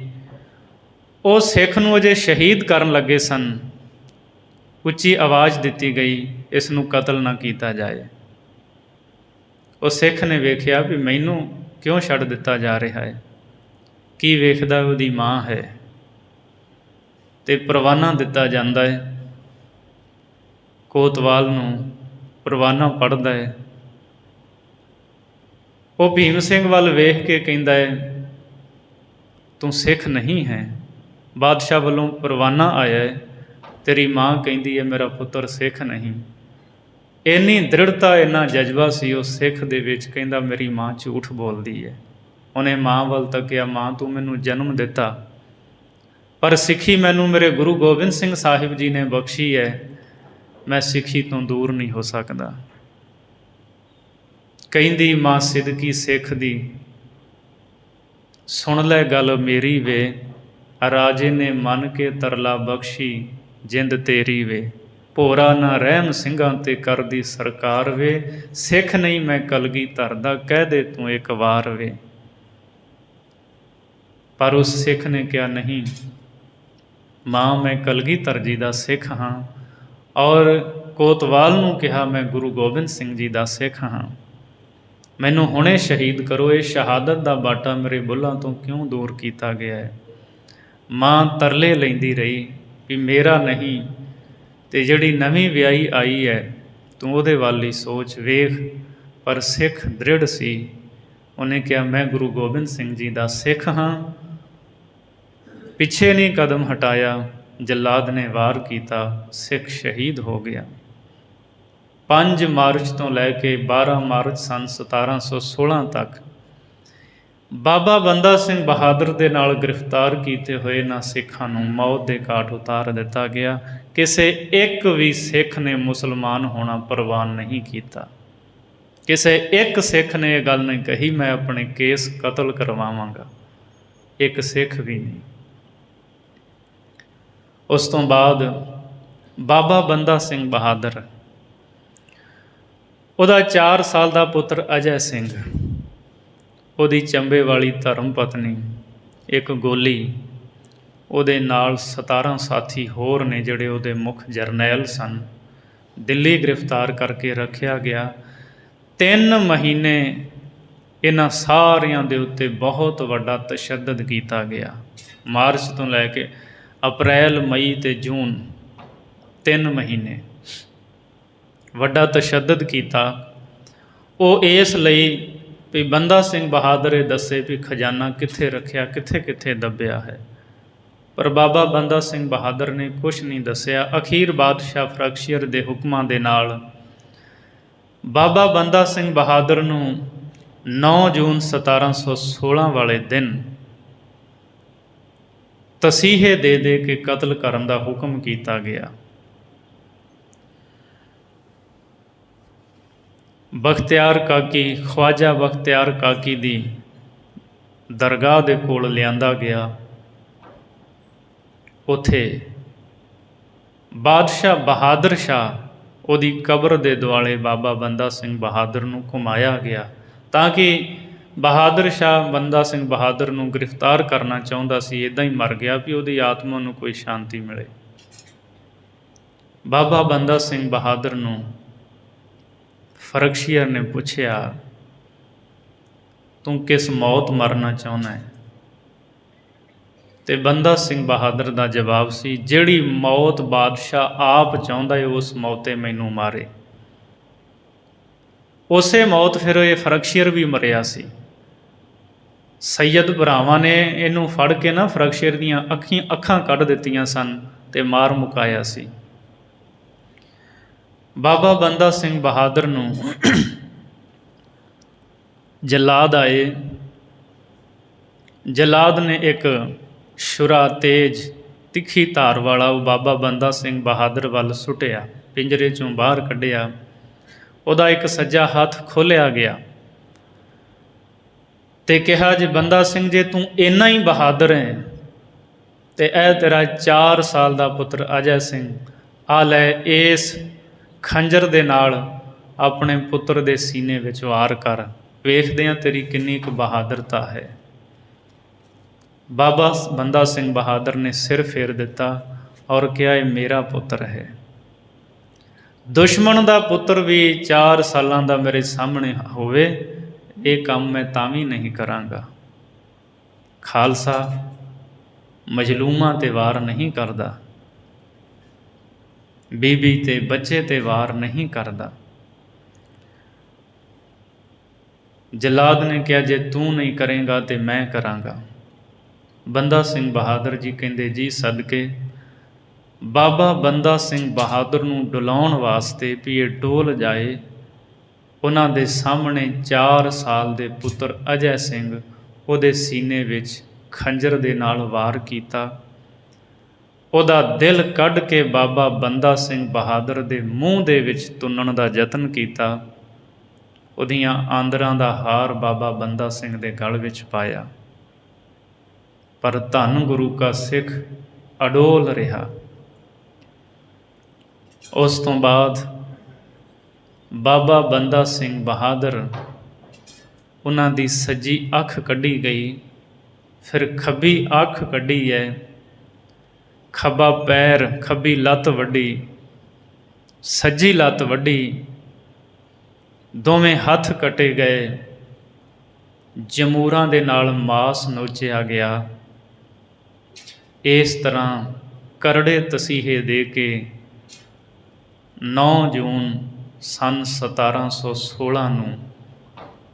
ਉਹ ਸਿੱਖ ਨੂੰ ਅਜੇ ਸ਼ਹੀਦ ਕਰਨ ਲੱਗੇ ਸਨ, ਉੱਚੀ ਆਵਾਜ਼ ਦਿੱਤੀ ਗਈ, ਇਸ ਨੂੰ ਕਤਲ ਨਾ ਕੀਤਾ ਜਾਏ। ਉਹ ਸਿੱਖ ਨੇ ਵੇਖਿਆ ਵੀ ਮੈਨੂੰ ਕਿਉਂ ਛੱਡ ਦਿੱਤਾ ਜਾ ਰਿਹਾ ਹੈ, ਕੀ ਵੇਖਦਾ ਉਹਦੀ ਮਾਂ ਹੈ, ਤੇ ਪਰਵਾਨਾ ਦਿੱਤਾ ਜਾਂਦਾ ਹੈ। ਕੋਤਵਾਲ ਨੂੰ ਪਰਵਾਨਾ ਪੜ੍ਹਦਾ ਹੈ। ਉਹ ਭੀਮ ਸਿੰਘ ਵੱਲ ਵੇਖ ਕੇ ਕਹਿੰਦਾ ਹੈ, ਤੂੰ ਸਿੱਖ ਨਹੀਂ ਹੈ, ਬਾਦਸ਼ਾਹ ਵੱਲੋਂ ਪਰਵਾਨਾ ਆਇਆ ਹੈ, ਤੇਰੀ ਮਾਂ ਕਹਿੰਦੀ ਹੈ ਮੇਰਾ ਪੁੱਤਰ ਸਿੱਖ ਨਹੀਂ। ਇੰਨੀ ਦ੍ਰਿੜਤਾ, ਇੰਨਾ ਜਜ਼ਬਾ ਸੀ ਉਸ ਸਿੱਖ ਦੇ ਵਿੱਚ, ਕਹਿੰਦਾ ਮੇਰੀ ਮਾਂ ਝੂਠ ਬੋਲਦੀ ਹੈ। ਉਹਨੇ ਮਾਂ ਵੱਲ ਤੱਕਿਆ, ਮਾਂ ਤੂੰ ਮੈਨੂੰ ਜਨਮ ਦਿੱਤਾ, ਪਰ ਸਿੱਖੀ ਮੈਨੂੰ ਮੇਰੇ ਗੁਰੂ ਗੋਬਿੰਦ ਸਿੰਘ ਸਾਹਿਬ ਜੀ ਨੇ ਬਖਸ਼ੀ ਹੈ, ਮੈਂ ਸਿੱਖੀ ਤੋਂ ਦੂਰ ਨਹੀਂ ਹੋ ਸਕਦਾ। ਕਹਿੰਦੀ ਮਾਂ ਸਿਦਕੀ ਸਿੱਖ ਦੀ, ਸੁਣ ਲੈ ਗੱਲ ਮੇਰੀ ਵੇ, ਰਾਜੇ ਨੇ ਮੰਨ ਕੇ ਤਰਲਾ ਬਖਸ਼ੀ, ਜਿੰਦ ਤੇਰੀ ਵੇ, ਭੋਰਾ ਨਾ ਰਹਿਮ ਸਿੰਘਾਂ ਤੇ ਕਰਦੀ ਸਰਕਾਰ ਵੇ, ਸਿੱਖ ਨਹੀਂ ਮੈਂ ਕਲਗੀਧਰ ਦਾ, ਕਹਿ ਦੇ ਤੂੰ ਇੱਕ ਵਾਰ ਵੇ। ਪਰ ਉਸ ਸਿੱਖ ਨੇ ਕਿਹਾ, ਨਹੀਂ ਮਾਂ, ਮੈਂ ਕਲਗੀਧਰ ਜੀ ਦਾ ਸਿੱਖ ਹਾਂ, ਔਰ ਕੋਤਵਾਲ ਨੂੰ ਕਿਹਾ ਮੈਂ ਗੁਰੂ ਗੋਬਿੰਦ ਸਿੰਘ ਜੀ ਦਾ ਸਿੱਖ ਹਾਂ, ਮੈਨੂੰ ਹੁਣੇ ਸ਼ਹੀਦ ਕਰੋ। ਇਹ ਸ਼ਹਾਦਤ ਦਾ ਬਾਟਾ ਮੇਰੇ ਬੁੱਲ੍ਹਾਂ ਤੋਂ ਕਿਉਂ ਦੂਰ ਕੀਤਾ ਗਿਆ ਹੈ। ਮਾਂ ਤਰਲੇ ਲੈਂਦੀ ਰਹੀ ਵੀ ਮੇਰਾ ਨਹੀਂ, ਤੇ ਜਿਹੜੀ ਨਵੀਂ ਵਿਆਹੀ ਆਈ ਹੈ ਤੂੰ ਉਹਦੇ ਵੱਲ ਹੀ ਸੋਚ ਵੇਖ। ਪਰ ਸਿੱਖ ਦ੍ਰਿੜ ਸੀ, ਉਹਨੇ ਕਿਹਾ ਮੈਂ ਗੁਰੂ ਗੋਬਿੰਦ ਸਿੰਘ ਜੀ ਦਾ ਸਿੱਖ ਹਾਂ। ਪਿੱਛੇ ਨਹੀਂ ਕਦਮ ਹਟਾਇਆ, ਜੱਲਾਦ ਨੇ ਵਾਰ ਕੀਤਾ, ਸਿੱਖ ਸ਼ਹੀਦ ਹੋ ਗਿਆ। 5 ਮਾਰਚ ਤੋਂ ਲੈ ਕੇ 12 ਮਾਰਚ ਸੰਨ 1716 ਤੱਕ ਬਾਬਾ ਬੰਦਾ ਸਿੰਘ ਬਹਾਦਰ ਦੇ ਨਾਲ ਗ੍ਰਿਫਤਾਰ ਕੀਤੇ ਹੋਏ ਨਾ ਸਿੱਖਾਂ ਨੂੰ ਮੌਤ ਦੇ ਘਾਟ ਉਤਾਰ ਦਿੱਤਾ ਗਿਆ। ਕਿਸੇ ਇੱਕ ਵੀ ਸਿੱਖ ਨੇ ਮੁਸਲਮਾਨ ਹੋਣਾ ਪ੍ਰਵਾਨ ਨਹੀਂ ਕੀਤਾ। ਕਿਸੇ ਇੱਕ ਸਿੱਖ ਨੇ ਇਹ ਗੱਲ ਨਹੀਂ ਕਹੀ ਮੈਂ ਆਪਣੇ ਕੇਸ ਕਤਲ ਕਰਵਾਵਾਂਗਾ, ਇੱਕ ਸਿੱਖ ਵੀ ਨਹੀਂ। ਉਸ ਤੋਂ ਬਾਅਦ ਬਾਬਾ ਬੰਦਾ ਸਿੰਘ ਬਹਾਦਰ, ਉਹਦਾ 4 ਸਾਲ ਦਾ ਪੁੱਤਰ ਅਜੈ ਸਿੰਘ, ਉਹਦੀ ਚੰਬੇ ਵਾਲੀ ਧਰਮ ਪਤਨੀ, ਇੱਕ ਗੋਲੀ, ਉਹਦੇ ਨਾਲ 17 ਸਾਥੀ ਹੋਰ ਨੇ ਜਿਹੜੇ ਉਹਦੇ ਮੁੱਖ ਜਰਨੈਲ ਸਨ। ਦਿੱਲੀ ਗ੍ਰਿਫਤਾਰ ਕਰਕੇ ਰੱਖਿਆ ਗਿਆ। 3 ਮਹੀਨੇ ਇਹਨਾਂ ਸਾਰਿਆਂ ਦੇ ਉੱਤੇ ਬਹੁਤ ਵੱਡਾ ਤਸ਼ੱਦਦ ਕੀਤਾ ਗਿਆ। ਮਾਰਚ ਤੋਂ ਲੈ ਕੇ ਅਪ੍ਰੈਲ, ਮਈ ਤੇ ਜੂਨ 3 ਮਹੀਨੇ ਵੱਡਾ ਤਸ਼ੱਦਦ ਕੀਤਾ। ਉਹ ਇਸ ਲਈ ਵੀ ਬੰਦਾ ਸਿੰਘ ਬਹਾਦਰ ਇਹ ਦੱਸੇ ਵੀ ਖਜ਼ਾਨਾ ਕਿੱਥੇ ਰੱਖਿਆ, ਕਿੱਥੇ ਕਿੱਥੇ ਦੱਬਿਆ ਹੈ। ਪਰ ਬਾਬਾ ਬੰਦਾ ਸਿੰਘ ਬਹਾਦਰ ਨੇ ਕੁਛ ਨਹੀਂ ਦੱਸਿਆ। ਅਖੀਰ ਬਾਦਸ਼ਾਹ ਫਰਕਸ਼ੀਅਰ ਦੇ ਹੁਕਮਾਂ ਦੇ ਨਾਲ ਬਾਬਾ ਬੰਦਾ ਸਿੰਘ ਬਹਾਦਰ ਨੂੰ 9 ਜੂਨ 1716 ਵਾਲੇ ਦਿਨ ਤਸੀਹੇ ਦੇ ਦੇ ਕੇ ਕਤਲ ਕਰਨ ਦਾ ਹੁਕਮ ਕੀਤਾ ਗਿਆ। ਬਖਤਿਆਰ ਕਾਕੀ, ਖਵਾਜਾ ਬਖਤਿਆਰ ਕਾਕੀ ਦੀ ਦਰਗਾਹ ਦੇ ਕੋਲ ਲਿਆਂਦਾ ਗਿਆ। ਉੱਥੇ ਬਾਦਸ਼ਾਹ ਬਹਾਦਰ ਸ਼ਾਹ, ਉਹਦੀ ਕਬਰ ਦੇ ਦੁਆਲੇ ਬਾਬਾ ਬੰਦਾ ਸਿੰਘ ਬਹਾਦਰ ਨੂੰ ਘੁਮਾਇਆ ਗਿਆ, ਤਾਂ ਕਿ ਬਹਾਦਰ ਸ਼ਾਹ ਬੰਦਾ ਸਿੰਘ ਬਹਾਦਰ ਨੂੰ ਗ੍ਰਿਫਤਾਰ ਕਰਨਾ ਚਾਹੁੰਦਾ ਸੀ, ਇੱਦਾਂ ਹੀ ਮਰ ਗਿਆ ਵੀ ਉਹਦੀ ਆਤਮਾ ਨੂੰ ਕੋਈ ਸ਼ਾਂਤੀ ਮਿਲੇ। ਬਾਬਾ ਬੰਦਾ ਸਿੰਘ ਬਹਾਦਰ ਨੂੰ ਫਰਕਸ਼ੀਅਰ ਨੇ ਪੁੱਛਿਆ, ਤੂੰ ਕਿਸ ਮੌਤ ਮਰਨਾ ਚਾਹੁੰਦਾ ਹੈ? ਤੇ ਬੰਦਾ ਸਿੰਘ ਬਹਾਦਰ ਦਾ ਜਵਾਬ ਸੀ, ਜਿਹੜੀ ਮੌਤ ਬਾਦਸ਼ਾਹ ਆਪ ਚਾਹੁੰਦਾ ਹੈ ਉਸ ਮੌਤੇ ਮੈਨੂੰ ਮਾਰੇ। ਉਸੇ ਮੌਤ ਫਿਰ ਇਹ ਫਰਕਸ਼ੀਅਰ ਵੀ ਮਰਿਆ ਸੀ। ਸੈਯਦ ਭਰਾਵਾਂ ਨੇ ਇਹਨੂੰ ਫੜ ਕੇ ਨਾ ਫਰਕਸ਼ੀਅਰ ਦੀਆਂ ਅੱਖਾਂ ਕੱਢ ਦਿੱਤੀਆਂ ਸਨ ਤੇ ਮਾਰ ਮੁਕਾਇਆ ਸੀ। ਬਾਬਾ ਬੰਦਾ ਸਿੰਘ ਬਹਾਦਰ ਨੂੰ ਜੱਲਾਦ ਆਏ ਜਲਾਦ ਨੇ ਇੱਕ ਛੁਰਾ ਤੇਜ਼ ਤਿੱਖੀ ਧਾਰ ਵਾਲਾ ਉਹ ਬਾਬਾ ਬੰਦਾ ਸਿੰਘ ਬਹਾਦਰ ਵੱਲ ਸੁੱਟਿਆ, ਪਿੰਜਰੇ 'ਚੋਂ ਬਾਹਰ ਕੱਢਿਆ। ਉਹਦਾ ਇੱਕ ਸੱਜਾ ਹੱਥ ਖੋਲ੍ਹਿਆ ਗਿਆ ਤੇ ਕਿਹਾ, ਜੇ ਬੰਦਾ ਸਿੰਘ ਜੇ ਤੂੰ ਇੰਨਾ ਹੀ ਬਹਾਦਰ ਹੈ ਤੇ ਇਹ ਤੇਰਾ 4 ਸਾਲ ਦਾ ਪੁੱਤਰ ਅਜੈ ਸਿੰਘ ਆ ਲੈ, ਇਸ ਖੰਜਰ ਦੇ ਨਾਲ ਆਪਣੇ ਪੁੱਤਰ ਦੇ ਸੀਨੇ ਵਿੱਚ ਵਾਰ ਕਰ, ਵੇਖਦੇ ਹਾਂ ਤੇਰੀ ਕਿੰਨੀ ਕੁ ਬਹਾਦਰਤਾ ਹੈ। ਬਾਬਾ ਬੰਦਾ ਸਿੰਘ ਬਹਾਦਰ ਨੇ ਸਿਰ ਫੇਰ ਦਿੱਤਾ ਔਰ ਕਿਹਾ, ਇਹ ਮੇਰਾ ਪੁੱਤਰ ਹੈ। ਦੁਸ਼ਮਣ ਦਾ ਪੁੱਤਰ ਵੀ 4 ਸਾਲਾਂ ਦਾ ਮੇਰੇ ਸਾਹਮਣੇ ਹੋਵੇ, ਇਹ ਕੰਮ ਮੈਂ ਤਾਂ ਵੀ ਨਹੀਂ ਕਰਾਂਗਾ। ਖਾਲਸਾ ਮਜ਼ਲੂਮਾਂ 'ਤੇ ਵਾਰ ਨਹੀਂ ਕਰਦਾ, ਬੀਬੀ ਤੇ ਬੱਚੇ 'ਤੇ ਵਾਰ ਨਹੀਂ ਕਰਦਾ। ਜਲਾਦ ਨੇ ਕਿਹਾ, ਜੇ ਤੂੰ ਨਹੀਂ ਕਰੇਂਗਾ ਤੇ ਮੈਂ ਕਰਾਂਗਾ। ਬੰਦਾ ਸਿੰਘ ਬਹਾਦਰ ਜੀ ਕਹਿੰਦੇ, ਜੀ ਸਦਕੇ ਬਾਬਾ ਬੰਦਾ ਸਿੰਘ ਬਹਾਦਰ ਨੂੰ ਡੁਲਾਉਣ ਵਾਸਤੇ ਵੀ ਇਹ ਡੋਲ ਜਾਏ, ਉਹਨਾਂ ਦੇ ਸਾਹਮਣੇ 4 ਸਾਲ ਦੇ ਪੁੱਤਰ ਅਜੈ ਸਿੰਘ ਉਹਦੇ ਸੀਨੇ ਵਿੱਚ ਖੰਜਰ ਦੇ ਨਾਲ ਵਾਰ ਕੀਤਾ। ਉਹਦਾ ਦਿਲ ਕੱਢ ਕੇ ਬਾਬਾ ਬੰਦਾ ਸਿੰਘ ਬਹਾਦਰ ਦੇ ਮੂੰਹ ਦੇ ਵਿੱਚ ਤੁੰਨਣ ਦਾ ਯਤਨ ਕੀਤਾ। ਉਹਦੀਆਂ ਆਂਦਰਾਂ ਦਾ ਹਾਰ ਬਾਬਾ ਬੰਦਾ ਸਿੰਘ ਦੇ ਗਲ ਵਿੱਚ ਪਾਇਆ, ਪਰ ਧੰਨ ਗੁਰੂ ਕਾ ਸਿੱਖ ਅਡੋਲ ਰਿਹਾ। ਉਸ ਤੋਂ ਬਾਅਦ ਬਾਬਾ ਬੰਦਾ ਸਿੰਘ ਬਹਾਦਰ ਉਹਨਾਂ ਦੀ ਸੱਜੀ ਅੱਖ ਕੱਢੀ ਗਈ, ਫਿਰ ਖੱਬੀ ਅੱਖ ਕੱਢੀ ਹੈ, ਖੱਬਾ ਪੈਰ, ਖੱਬੀ ਲੱਤ ਵੱਢੀ, ਸੱਜੀ ਲੱਤ ਵੱਢੀ, ਦੋਵੇਂ ਹੱਥ ਕੱਟੇ ਗਏ, ਜਮੂਰਾਂ ਦੇ ਨਾਲ ਮਾਸ ਨੋਚਿਆ ਗਿਆ। ਇਸ ਤਰ੍ਹਾਂ ਕਰੜੇ ਤਸੀਹੇ ਦੇ ਕੇ 9 ਜੂਨ ਸੰਨ 1716 ਨੂੰ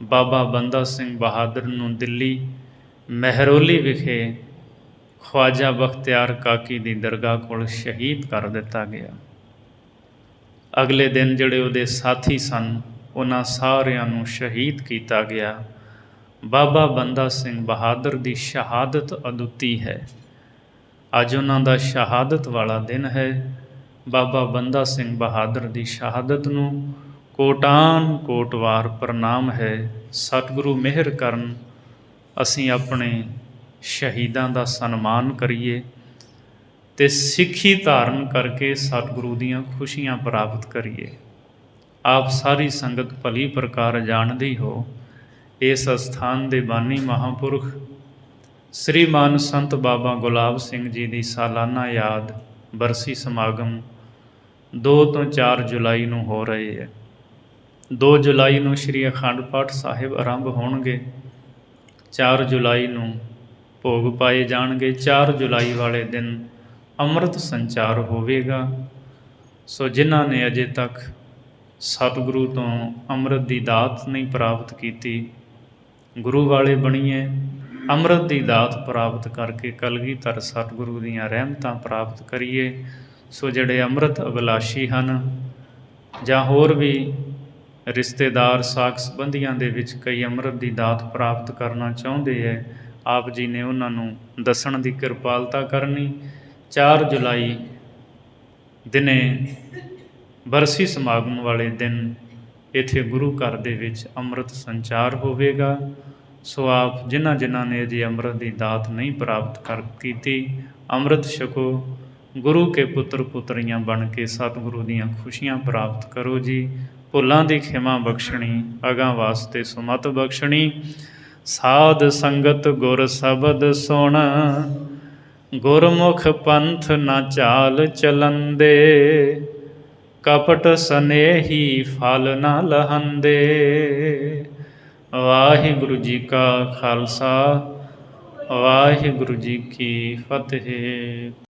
ਬਾਬਾ ਬੰਦਾ ਸਿੰਘ ਬਹਾਦਰ ਨੂੰ ਦਿੱਲੀ ਮਹਿਰੌਲੀ ਵਿਖੇ ਖਵਾਜਾ ਬਖਤਿਆਰ ਕਾਕੀ ਦੀ ਦਰਗਾਹ ਕੋਲ ਸ਼ਹੀਦ ਕਰ ਦਿੱਤਾ ਗਿਆ। ਅਗਲੇ ਦਿਨ ਜਿਹੜੇ ਉਹਦੇ ਸਾਥੀ ਸਨ, ਉਹਨਾਂ ਸਾਰਿਆਂ ਨੂੰ ਸ਼ਹੀਦ ਕੀਤਾ ਗਿਆ। ਬਾਬਾ ਬੰਦਾ ਸਿੰਘ ਬਹਾਦਰ ਦੀ ਸ਼ਹਾਦਤ ਅਦੁੱਤੀ ਹੈ। ਅੱਜ ਉਹਨਾਂ ਦਾ ਸ਼ਹਾਦਤ ਵਾਲਾ ਦਿਨ ਹੈ। ਬਾਬਾ ਬੰਦਾ ਸਿੰਘ ਬਹਾਦਰ ਦੀ ਸ਼ਹਾਦਤ ਨੂੰ ਕੋਟਾਨ ਕੋਟ ਵਾਰ ਪ੍ਰਣਾਮ ਹੈ। ਸਤਿਗੁਰੂ ਮਿਹਰ ਕਰਨ ਅਸੀਂ ਆਪਣੇ ਸ਼ਹੀਦਾਂ ਦਾ ਸਨਮਾਨ ਕਰੀਏ ਅਤੇ ਸਿੱਖੀ ਧਾਰਨ ਕਰਕੇ ਸਤਿਗੁਰੂ ਦੀਆਂ ਖੁਸ਼ੀਆਂ ਪ੍ਰਾਪਤ ਕਰੀਏ। ਆਪ ਸਾਰੀ ਸੰਗਤ ਭਲੀ ਪ੍ਰਕਾਰ ਜਾਣਦੀ ਹੋ, ਇਸ ਅਸਥਾਨ ਦੇ ਬਾਨੀ ਮਹਾਂਪੁਰਖ ਸ੍ਰੀਮਾਨ ਸੰਤ ਬਾਬਾ ਗੁਲਾਬ ਸਿੰਘ ਜੀ ਦੀ ਸਾਲਾਨਾ ਯਾਦ ਬਰਸੀ ਸਮਾਗਮ 2 ਤੋਂ 4 ਜੁਲਾਈ ਨੂੰ ਹੋ ਰਹੇ ਹੈ। 2 ਜੁਲਾਈ ਨੂੰ ਸ਼੍ਰੀ ਅਖੰਡ ਪਾਠ ਸਾਹਿਬ ਆਰੰਭ ਹੋਣਗੇ, 4 ਜੁਲਾਈ ਨੂੰ ਭੋਗ ਪਾਏ ਜਾਣਗੇ। 4 ਜੁਲਾਈ ਵਾਲੇ ਦਿਨ ਅੰਮ੍ਰਿਤ ਸੰਚਾਰ ਹੋਵੇਗਾ। ਸੋ ਜਿਨ੍ਹਾਂ ਨੇ ਅਜੇ ਤੱਕ ਸਤਿਗੁਰੂ ਤੋਂ ਅੰਮ੍ਰਿਤ ਦੀ ਦਾਤ ਨਹੀਂ ਪ੍ਰਾਪਤ ਕੀਤੀ, ਗੁਰੂ ਵਾਲੇ ਬਣੀਏ, ਅੰਮ੍ਰਿਤ ਦੀ ਦਾਤ ਪ੍ਰਾਪਤ ਕਰਕੇ ਕਲਗੀਧਰ ਸਤਿਗੁਰੂ ਦੀਆਂ ਰਹਿਮਤਾਂ ਪ੍ਰਾਪਤ ਕਰੀਏ। ਸੋ ਜਿਹੜੇ ਅੰਮ੍ਰਿਤ ਅਭਿਲਾਸ਼ੀ ਹਨ ਜਾਂ ਹੋਰ ਵੀ ਰਿਸ਼ਤੇਦਾਰ ਸਾਕ ਸੰਬੰਧੀਆਂ ਦੇ ਵਿੱਚ ਕਈ ਅੰਮ੍ਰਿਤ ਦੀ ਦਾਤ ਪ੍ਰਾਪਤ ਕਰਨਾ ਚਾਹੁੰਦੇ ਹੈ, ਆਪ ਜੀ ਨੇ ਉਹਨਾਂ ਨੂੰ ਦੱਸਣ ਦੀ ਕਿਰਪਾਲਤਾ ਕਰਨੀ। 4 ਜੁਲਾਈ ਦਿਨੇ ਬਰਸੀ ਸਮਾਗਮ ਵਾਲੇ ਦਿਨ ਇੱਥੇ ਗੁਰੂ ਘਰ ਦੇ ਵਿੱਚ ਅੰਮ੍ਰਿਤ ਸੰਚਾਰ ਹੋਵੇਗਾ। ਸੋ ਆਪ ਜਿਨ੍ਹਾਂ ਨੇ ਅਜੇ ਅੰਮ੍ਰਿਤ ਦੀ ਦਾਤ ਨਹੀਂ ਪ੍ਰਾਪਤ ਕੀਤੀ, ਅੰਮ੍ਰਿਤ ਛਕੋ, ਗੁਰੂ ਕੇ ਪੁੱਤਰ ਪੁੱਤਰੀਆਂ ਬਣ ਕੇ ਸਤਿਗੁਰੂ ਦੀਆਂ ਖੁਸ਼ੀਆਂ ਪ੍ਰਾਪਤ ਕਰੋ ਜੀ। ਭੁੱਲਾਂ ਦੀ ਖਿਮਾ ਬਖਸ਼ਣੀ, ਅਗਾਂਹ ਵਾਸਤੇ ਸੁਮਤ ਬਖਸ਼ਣੀ। ਸਾਧ ਸੰਗਤ ਗੁਰ ਸ਼ਬਦ ਸੁਣ, ਗੁਰਮੁਖ ਪੰਥ ਨਾ ਚਾਲ ਚਲੰਦੇ, ਕਪਟ ਸਨੇਹੀ ਫਲ ਨਾ ਲਹੰਦੇ। ਵਾਹਿਗੁਰੂ ਜੀ ਕਾ ਖਾਲਸਾ, ਵਾਹਿਗੁਰੂ ਜੀ ਕੀ ਫਤਿਹ।